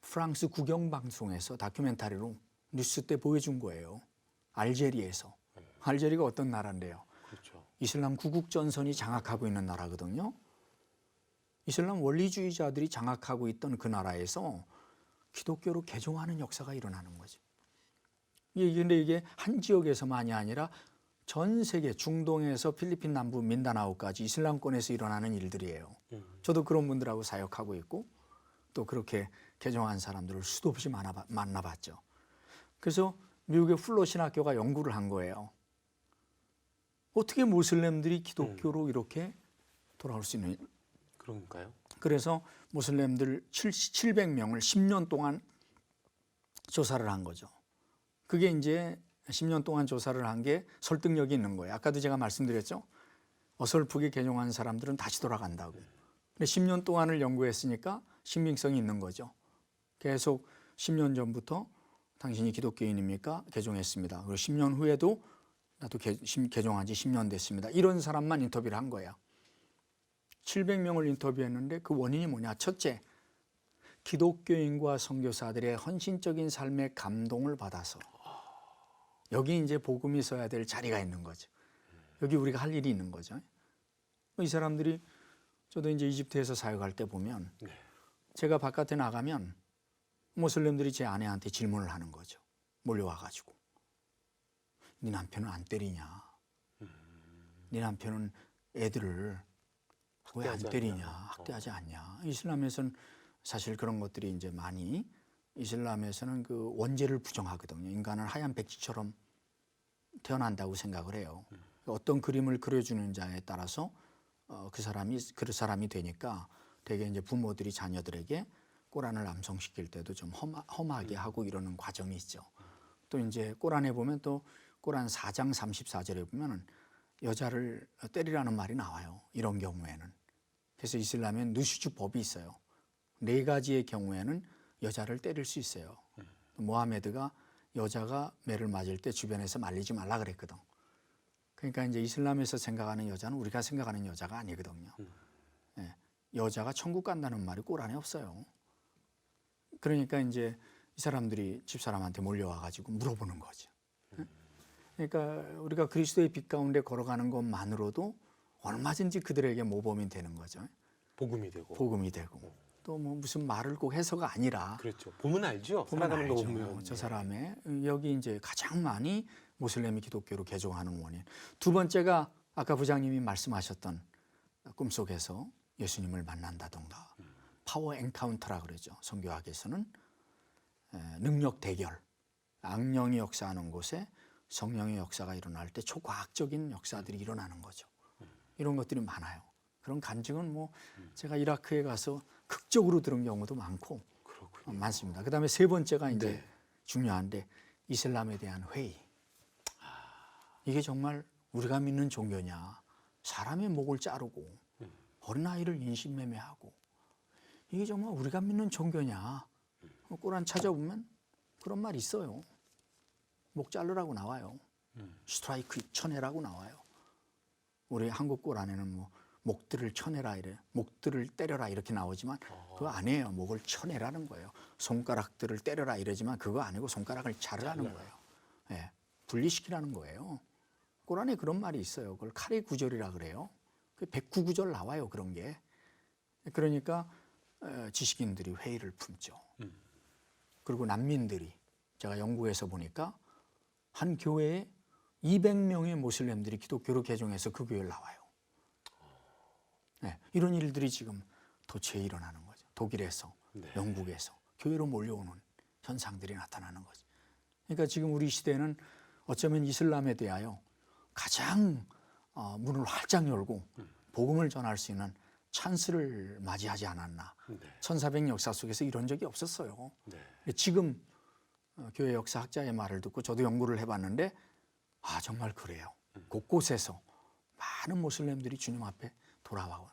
프랑스 국영방송에서 다큐멘터리로 뉴스 때 보여준 거예요. 알제리에서. 알제리가 어떤 나라인데요? 그렇죠. 이슬람 구국전선이 장악하고 있는 나라거든요. 이슬람 원리주의자들이 장악하고 있던 그 나라에서 기독교로 개종하는 역사가 일어나는 거죠. 그런데 이게 한 지역에서만이 아니라 전 세계 중동에서 필리핀 남부 민다나오까지 이슬람권에서 일어나는 일들이에요. 저도 그런 분들하고 사역하고 있고 또 그렇게 개종한 사람들을 수도 없이 만나봤죠. 그래서 미국의 플러 신학교가 연구를 한 거예요. 어떻게 모슬렘들이 기독교로 이렇게 돌아올 수 있느냐. 그런가요? 그래서 모슬렘들 700명을 10년 동안 조사를 한 거죠. 그게 이제 10년 동안 조사를 한 게 설득력이 있는 거예요. 아까도 제가 말씀드렸죠. 어설프게 개종한 사람들은 다시 돌아간다고. 근데 10년 동안을 연구했으니까 신빙성이 있는 거죠. 계속 10년 전부터 당신이 기독교인입니까? 개종했습니다. 그리고 10년 후에도 나도 개종한 지 10년 됐습니다. 이런 사람만 인터뷰를 한 거예요. 700명을 인터뷰했는데 그 원인이 뭐냐? 첫째, 기독교인과 선교사들의 헌신적인 삶의 감동을 받아서 여기 이제 복음이 서야 될 자리가 있는 거죠. 여기 우리가 할 일이 있는 거죠. 이 사람들이 저도 이제 이집트에서 사역할 때 보면 제가 바깥에 나가면 모슬렘들이 제 아내한테 질문을 하는 거죠. 몰려와가지고 네 남편은 안 때리냐? 네 남편은 애들을 왜 안 학대하지 때리냐? 않냐? 학대하지 않냐? 이슬람에서는 사실 그런 것들이 이제 많이 이슬람에서는 그 원죄를 부정하거든요. 인간은 하얀 백지처럼 태어난다고 생각을 해요. 어떤 그림을 그려주는 자에 따라서 그 사람이 되니까 되게 이제 부모들이 자녀들에게 꼬란을 암송시킬 때도 좀 험하게 하고 이러는 과정이 있죠. 또 이제 꼬란에 보면 또 꼬란 4장 34절에 보면은 여자를 때리라는 말이 나와요. 이런 경우에는. 그래서 이슬람엔 누슈주법이 있어요. 4가지의 경우에는 여자를 때릴 수 있어요. 모하메드가 여자가 매를 맞을 때 주변에서 말리지 말라 그랬거든. 그러니까 이제 이슬람에서 생각하는 여자는 우리가 생각하는 여자가 아니거든요. 예, 여자가 천국 간다는 말이 꼬란에 없어요. 그러니까 이제 이 사람들이 집사람한테 몰려와 가지고 물어보는 거죠. 그러니까 우리가 그리스도의 빛 가운데 걸어가는 것만으로도 얼마든지 그들에게 모범이 되는 거죠. 복음이 되고. 복음이 되고. 또 뭐 무슨 말을 꼭 해서가 아니라 그렇죠. 보면 알죠. 보면 살아가는 거 알죠. 보면. 저 사람의 여기 이제 가장 많이 모슬렘이 기독교로 개종하는 원인. 두 번째가 아까 부장님이 말씀하셨던 꿈속에서 예수님을 만난다던가 파워 엔카운터라 그러죠. 성교학에서는 능력 대결, 악령이 역사하는 곳에 성령의 역사가 일어날 때 초과학적인 역사들이 일어나는 거죠. 이런 것들이 많아요. 그런 간증은 뭐 제가 이라크에 가서 극적으로 들은 경우도 많고 그렇군요. 많습니다. 그다음에 세 번째가 이제 네. 중요한데 이슬람에 대한 회의. 이게 정말 우리가 믿는 종교냐? 사람의 목을 자르고 어린아이를 인신매매하고 이게 정말 우리가 믿는 종교냐? 꾸란 찾아보면 그런 말이 있어요. 목 자르라고 나와요. 스트라이크 쳐내라고 나와요. 우리 한국 꾸란에는 뭐 목들을 쳐내라 이래, 목들을 때려라 이렇게 나오지만 그거 아니에요. 목을 쳐내라는 거예요. 손가락들을 때려라 이러지만 그거 아니고 손가락을 자르라는 거예요. 예, 분리시키라는 거예요. 꾸란에 그런 말이 있어요. 그걸 카레 구절이라 그래요. 그 109구절 나와요. 그런 게. 그러니까 지식인들이 회의를 품죠. 그리고 난민들이 제가 영국에서 보니까 한 교회에 200명의 모슬렘들이 기독교로 개종해서 그 교회를 나와요. 네, 이런 일들이 지금 도처에 일어나는 거죠. 독일에서, 네. 영국에서 교회로 몰려오는 현상들이 나타나는 거죠. 그러니까 지금 우리 시대는 어쩌면 이슬람에 대하여 가장 문을 활짝 열고 복음을 전할 수 있는 찬스를 맞이하지 않았나. 네. 1400년 역사 속에서 이런 적이 없었어요. 네. 지금 교회 역사학자의 말을 듣고 저도 연구를 해봤는데 정말 그래요. 곳곳에서 많은 모슬렘들이 주님 앞에 돌아와요.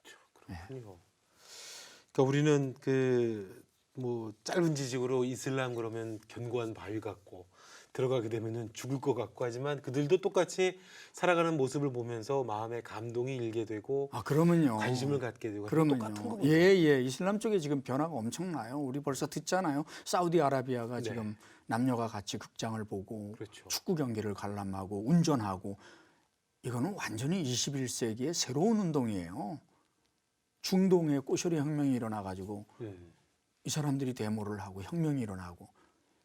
그렇군요. 그러니까 우리는 그 뭐 짧은 지식으로 이슬람 그러면 견고한 바위 같고 들어가게 되면은 죽을 것 같고 하지만 그들도 똑같이 살아가는 모습을 보면서 마음에 감동이 일게 되고 그러면요. 관심을 갖게 되고 그러면요. 똑같은 거군요. 예. 이슬람 쪽에 지금 변화가 엄청나요. 우리 벌써 듣잖아요. 사우디아라비아가 네. 지금 남녀가 같이 극장을 보고 그렇죠. 축구 경기를 관람하고 운전하고 이거는 완전히 21세기의 새로운 운동이에요. 중동에 꼬셔리 혁명이 일어나가지고 이 사람들이 데모를 하고 혁명이 일어나고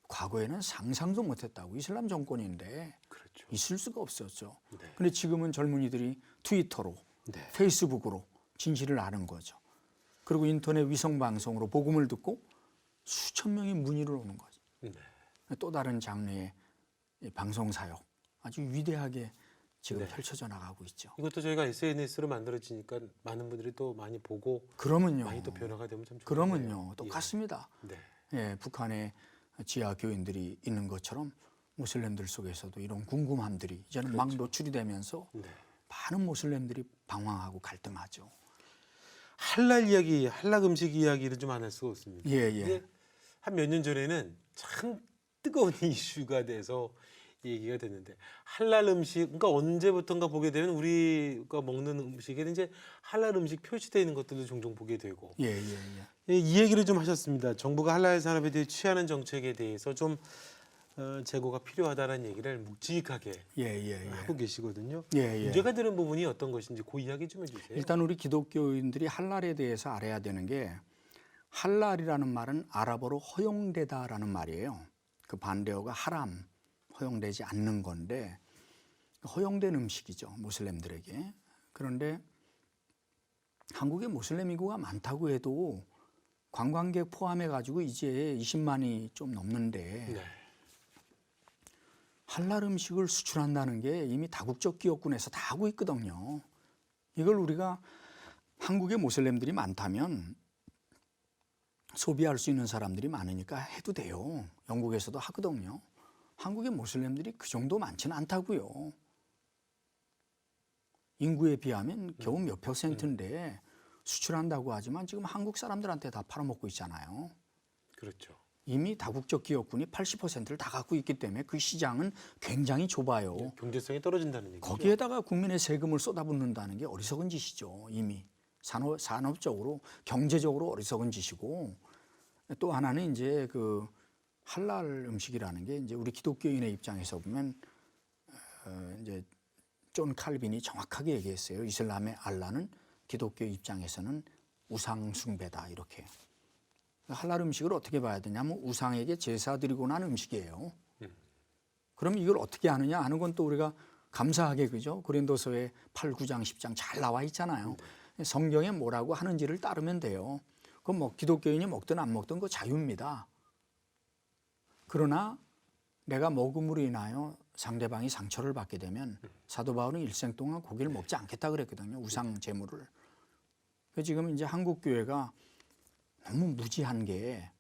과거에는 상상도 못했다고. 이슬람 정권인데 그렇죠. 있을 수가 없었죠. 네. 근데 지금은 젊은이들이 트위터로 네. 페이스북으로 진실을 아는 거죠. 그리고 인터넷 위성방송으로 복음을 듣고 수천 명이 문의를 오는 거죠. 네. 또 다른 장르의 방송사역 아주 위대하게 지금 네. 펼쳐져 나가고 있죠. 이것도 저희가 SNS로 만들어지니까 많은 분들이 또 많이 보고 그러면요. 많이 또 변화가 되면 참 좋겠네요. 그러면요. 똑같습니다. 네. 예, 북한에 지하 교인들이 있는 것처럼 모슬렘들 속에서도 이런 궁금함들이 이제는 막 노출이 되면서 네. 많은 모슬렘들이 방황하고 갈등하죠. 할랄 이야기, 할랄 음식 이야기를 좀 안 할 수가 없습니다. 예. 한 몇 년 전에는 참 뜨거운 이슈가 돼서 얘기가 됐는데 할랄 음식, 그러니까 언제부턴가 보게 되면 우리가 먹는 음식에는 이제 할랄 음식 표시되어 있는 것들도 종종 보게 되고 예. 이 얘기를 좀 하셨습니다. 정부가 할랄 산업에 대해 취하는 정책에 대해서 좀 재고가 필요하다는 얘기를 묵직하게 하고 계시거든요. 문제가 되는 부분이 어떤 것인지 그 이야기 좀 해주세요. 일단 우리 기독교인들이 할랄에 대해서 알아야 되는 게 할랄이라는 말은 아랍어로 허용되다라는 말이에요. 그 반대어가 하람 허용되지 않는 건데 허용된 음식이죠, 모슬렘들에게. 그런데 한국에 모슬렘 인구가 많다고 해도 관광객 포함해 가지고 이제 20만이 좀 넘는데 네. 할랄 음식을 수출한다는 게 이미 다국적 기업군에서 다 하고 있거든요. 이걸 우리가 한국에 모슬렘들이 많다면 소비할 수 있는 사람들이 많으니까 해도 돼요. 영국에서도 하거든요. 한국의 모슬렘들이 그 정도 많지는 않다고요. 인구에 비하면 겨우 몇 %인데 수출한다고 하지만 지금 한국 사람들한테 다 팔아먹고 있잖아요. 그렇죠. 이미 다국적 기업군이 80%를 다 갖고 있기 때문에 그 시장은 굉장히 좁아요. 경제성이 떨어진다는 얘기죠. 거기에다가 국민의 세금을 쏟아붓는다는 게 어리석은 짓이죠. 이미 산업적으로 경제적으로 어리석은 짓이고, 또 하나는 이제 그 할랄 음식이라는 게 이제 우리 기독교인의 입장에서 보면 이제 존 칼빈이 정확하게 얘기했어요. 이슬람의 알라는 기독교 입장에서는 우상 숭배다, 이렇게. 할랄 음식을 어떻게 봐야 되냐면 우상에게 제사 드리고 난 음식이에요. 그럼 이걸 어떻게 하느냐 하는 건 또 우리가 감사하게, 그죠? 고린도서에 8, 9장, 10장 잘 나와 있잖아요. 성경에 뭐라고 하는지를 따르면 돼요. 그건 뭐 기독교인이 먹든 안 먹든 그 자유입니다. 그러나 내가 먹음으로 인하여 상대방이 상처를 받게 되면 사도 바울은 일생 동안 고기를 먹지 않겠다 그랬거든요. 우상 제물을. 지금 이제 한국 교회가 너무 무지한 게,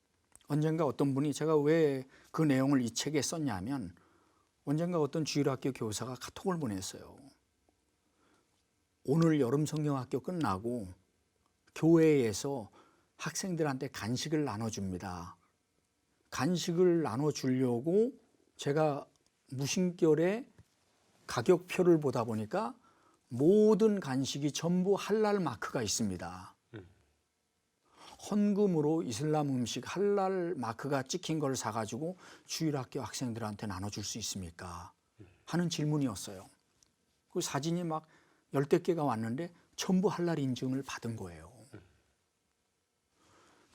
언젠가 어떤 분이, 제가 왜 그 내용을 이 책에 썼냐면 언젠가 어떤 주일학교 교사가 카톡을 보냈어요. 오늘 여름 성경학교 끝나고 교회에서 학생들한테 간식을 나눠줍니다. 간식을 나눠주려고 제가 무심결에 가격표를 보다 보니까 모든 간식이 전부 할랄 마크가 있습니다. 헌금으로 이슬람 음식 할랄 마크가 찍힌 걸 사가지고 주일학교 학생들한테 나눠줄 수 있습니까? 하는 질문이었어요. 그 사진이 막 10대 개가 왔는데 전부 할랄 인증을 받은 거예요.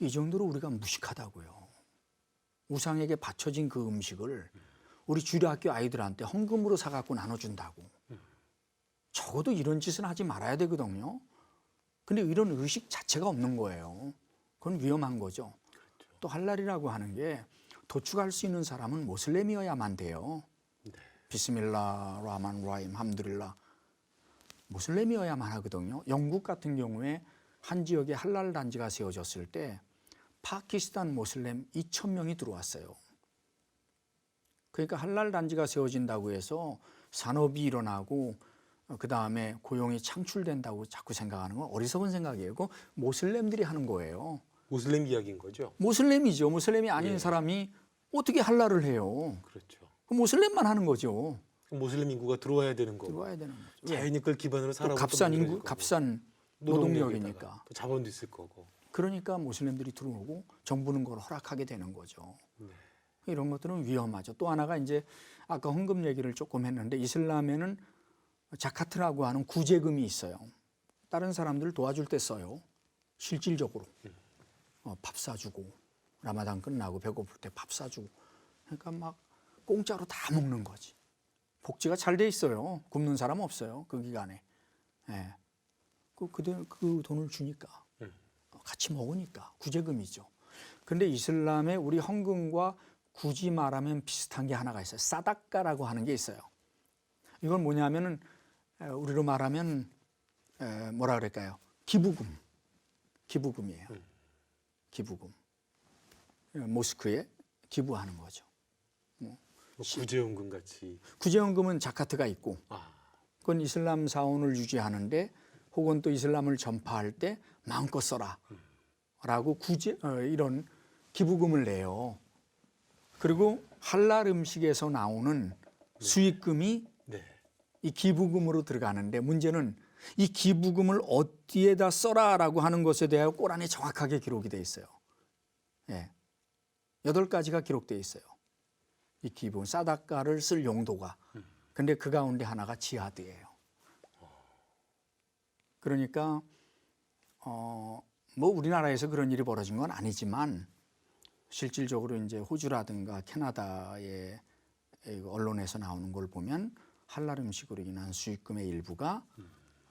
이 정도로 우리가 무식하다고요. 우상에게 바쳐진 그 음식을 우리 주일학교 아이들한테 헌금으로 사갖고 나눠준다고. 적어도 이런 짓은 하지 말아야 되거든요. 근데 이런 의식 자체가 없는 거예요. 그건 위험한 거죠. 또 할랄이라고 하는 게 도축할 수 있는 사람은 모슬렘이어야만 돼요. 비스밀라 라만 라임 함두릴라, 모슬렘이어야만 하거든요. 영국 같은 경우에 한 지역에 할랄 단지가 세워졌을 때 파키스탄 모슬렘 2,000명이 들어왔어요. 그러니까 할랄 단지가 세워진다고 해서 산업이 일어나고 그 다음에 고용이 창출된다고 자꾸 생각하는 건 어리석은 생각이에요. 그거 모슬렘들이 하는 거예요. 모슬렘 이야기인 거죠? 모슬렘이죠. 모슬렘이 아닌 사람이 어떻게 할랄을 해요? 그렇죠. 모슬렘만 하는 거죠. 모슬렘 인구가 들어와야 되는 거고. 들어와야 되는 거죠. 자연이 그걸 기반으로 살아오고 값싼 인구, 값싼 노동력이니까. 또 자본도 있을 거고. 그러니까 모슬렘들이 들어오고 정부는 그걸 허락하게 되는 거죠. 네. 이런 것들은 위험하죠. 또 하나가 이제 아까 헌금 얘기를 조금 했는데, 이슬람에는 자카트라고 하는 구제금이 있어요. 다른 사람들을 도와줄 때 써요. 실질적으로. 밥 사주고, 라마단 끝나고 배고플 때 밥 사주고. 그러니까 막 공짜로 다 먹는 거지. 복지가 잘 돼 있어요. 굶는 사람 없어요. 그 기간에. 예. 그 돈을 주니까. 같이 먹으니까. 구제금이죠. 근데 이슬람에 우리 헌금과 굳이 말하면 비슷한 게 하나가 있어요. 사다까라고 하는 게 있어요. 이건 뭐냐면은 우리로 말하면 뭐라 그럴까요? 기부금이에요. 기부금. 모스크에 기부하는 거죠. 뭐 구제연금 같이. 구제연금은 자카트가 있고, 그건 이슬람 사원을 유지하는데, 혹은 또 이슬람을 전파할 때 마음껏 써라라고 이런 기부금을 내요. 그리고 할랄 음식에서 나오는 수익금이 이 기부금으로 들어가는데, 문제는 이 기부금을 어디에다 써라라고 하는 것에 대하여 꼬란에 정확하게 기록이 돼 있어요. 예. 8가지가 기록돼 있어요. 이 기부금, 사다까를 쓸 용도가. 근데 그 가운데 하나가 지하드예요. 그러니까 뭐 우리나라에서 그런 일이 벌어진 건 아니지만, 실질적으로 이제 호주라든가 캐나다의 언론에서 나오는 걸 보면 할랄 음식으로 인한 수익금의 일부가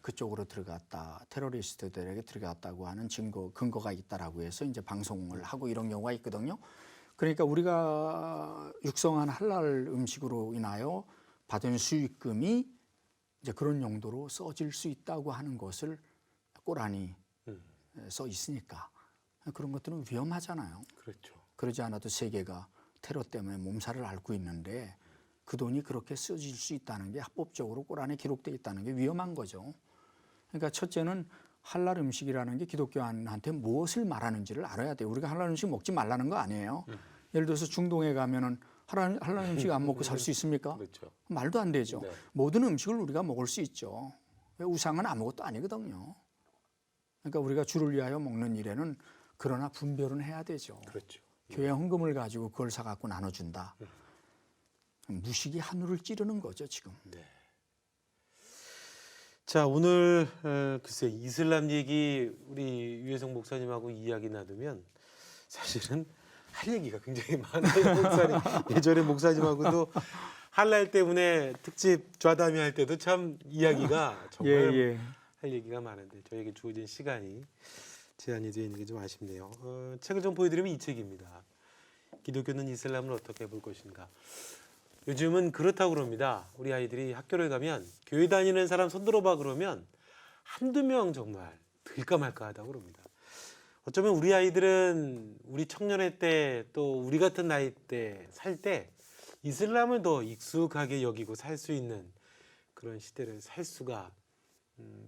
그쪽으로 들어갔다, 테러리스트들에게 들어갔다고 하는 근거가 있다라고 해서 이제 방송을 하고 이런 경우가 있거든요. 그러니까 우리가 육성한 할랄 음식으로 인하여 받은 수익금이 이제 그런 용도로 써질 수 있다고 하는 것을 꼬란이 써 있으니까 그런 것들은 위험하잖아요. 그렇죠. 그러지 않아도 세계가 테러 때문에 몸살을 앓고 있는데 그 돈이 그렇게 쓰질 수 있다는 게 합법적으로 꼬란에 기록되어 있다는 게 위험한 거죠. 그러니까 첫째는 할랄 음식이라는 게 기독교인한테 무엇을 말하는지를 알아야 돼요. 우리가 할랄 음식 먹지 말라는 거 아니에요. 예를 들어서 중동에 가면은 할랄 음식 안 먹고 살 수 있습니까? 그렇죠. 말도 안 되죠. 네. 모든 음식을 우리가 먹을 수 있죠. 우상은 아무것도 아니거든요. 그러니까 우리가 주를 위하여 먹는 일에는 그러나 분별은 해야 되죠. 그렇죠. 교회 헌금을 가지고 그걸 사갖고 나눠준다. 무식이 하늘을 찌르는 거죠, 지금. 네. 자, 오늘 글쎄 이슬람 얘기 우리 유혜성 목사님하고 이야기 나누면 사실은 할 얘기가 굉장히 많아요. 목사님. 예전에 목사님하고도 할랄 때문에 특집 좌담이 할 때도 참 이야기가 정말 할 얘기가 많은데 저에게 주어진 시간이 제한이 되어 있는 게 좀 아쉽네요. 책을 좀 보여드리면 이 책입니다. 기독교는 이슬람을 어떻게 볼 것인가. 요즘은 그렇다고 그럽니다. 우리 아이들이 학교를 가면 교회 다니는 사람 손들어봐 그러면 한두 명 정말 들까 말까 하다고 그럽니다. 어쩌면 우리 아이들은 우리 청년의 때 또 우리 같은 나이 때 살 때 이슬람을 더 익숙하게 여기고 살 수 있는 그런 시대를 살 수가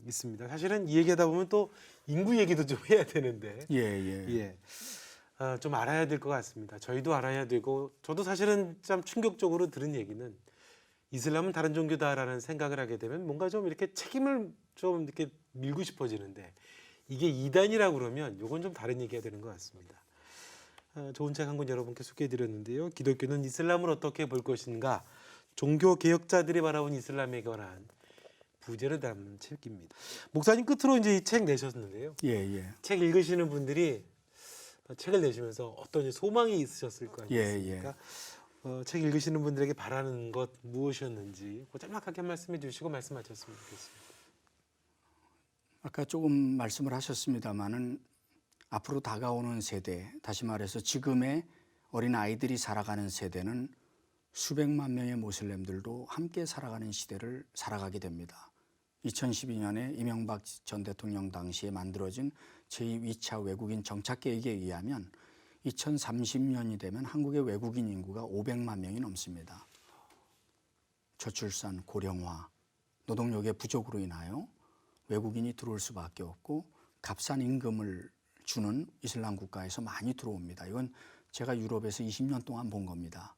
있습니다. 사실은 이 얘기하다 보면 또 인구 얘기도 좀 해야 되는데 좀 알아야 될 것 같습니다. 저희도 알아야 되고 저도 사실은 참 충격적으로 들은 얘기는 이슬람은 다른 종교다라는 생각을 하게 되면 뭔가 좀 이렇게 책임을 좀 이렇게 밀고 싶어지는데 이게 이단이라고 그러면 이건 좀 다른 얘기가 되는 것 같습니다. 좋은 책 한 권 여러분께 소개해드렸는데요. 기독교는 이슬람을 어떻게 볼 것인가? 종교 개혁자들이 바라본 이슬람에 관한 부제를 담은 책입니다. 목사님 끝으로 이제 이 책 내셨는데요. 책 읽으시는 분들이 책을 내시면서 어떤 소망이 있으셨을 거 아니겠습니까? 책 읽으시는 분들에게 바라는 것 무엇이었는지 짤막하게 말씀해 주시고 말씀하셨으면 좋겠습니다. 아까 조금 말씀을 하셨습니다마는 앞으로 다가오는 세대, 다시 말해서 지금의 어린 아이들이 살아가는 세대는 수백만 명의 모슬렘들도 함께 살아가는 시대를 살아가게 됩니다. 2012년에 이명박 전 대통령 당시에 만들어진 제2차 외국인 정착계획에 의하면 2030년이 되면 한국의 외국인 인구가 500만 명이 넘습니다. 저출산, 고령화, 노동력의 부족으로 인하여 외국인이 들어올 수밖에 없고 값싼 임금을 주는 이슬람 국가에서 많이 들어옵니다. 이건 제가 유럽에서 20년 동안 본 겁니다.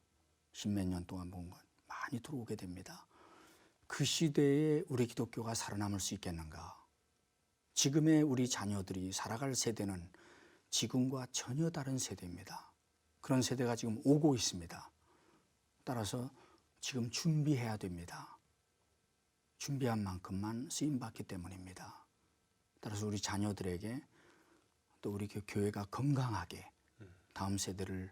10몇 년 동안 본 것. 많이 들어오게 됩니다. 그 시대에 우리 기독교가 살아남을 수 있겠는가? 지금의 우리 자녀들이 살아갈 세대는 지금과 전혀 다른 세대입니다. 그런 세대가 지금 오고 있습니다. 따라서 지금 준비해야 됩니다. 준비한 만큼만 쓰임받기 때문입니다. 따라서 우리 자녀들에게 또 우리 교회가 건강하게 다음 세대를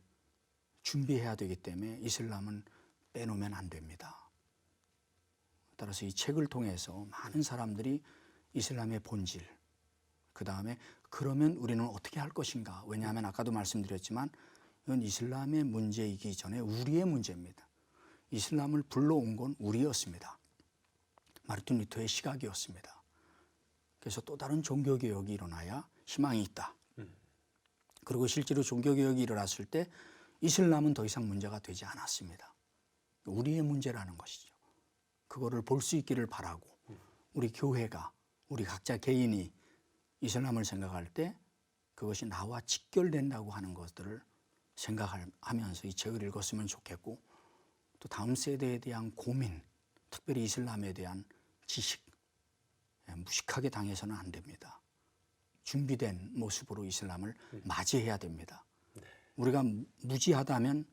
준비해야 되기 때문에 이슬람은 빼놓으면 안 됩니다. 따라서 이 책을 통해서 많은 사람들이 이슬람의 본질, 그 다음에 그러면 우리는 어떻게 할 것인가. 왜냐하면 아까도 말씀드렸지만 이건 이슬람의 문제이기 전에 우리의 문제입니다. 이슬람을 불러온 건 우리였습니다. 마르틴 루터의 시각이었습니다. 그래서 또 다른 종교개혁이 일어나야 희망이 있다. 그리고 실제로 종교개혁이 일어났을 때 이슬람은 더 이상 문제가 되지 않았습니다. 우리의 문제라는 것이죠. 그거를 볼 수 있기를 바라고 우리 교회가 우리 각자 개인이 이슬람을 생각할 때 그것이 나와 직결된다고 하는 것들을 생각하면서 이 책을 읽었으면 좋겠고 또 다음 세대에 대한 고민, 특별히 이슬람에 대한 지식, 무식하게 당해서는 안 됩니다. 준비된 모습으로 이슬람을 맞이해야 됩니다. 우리가 무지하다면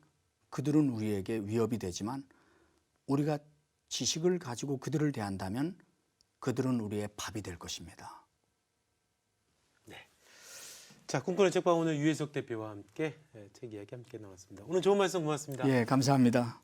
그들은 우리에게 위협이 되지만 우리가 지식을 가지고 그들을 대한다면 그들은 우리의 밥이 될 것입니다. 네. 자, 꿈꾸는 책방 오늘 유혜석 대표와 함께 책 이야기 함께 나눴습니다. 오늘 좋은 말씀 고맙습니다. 예, 감사합니다.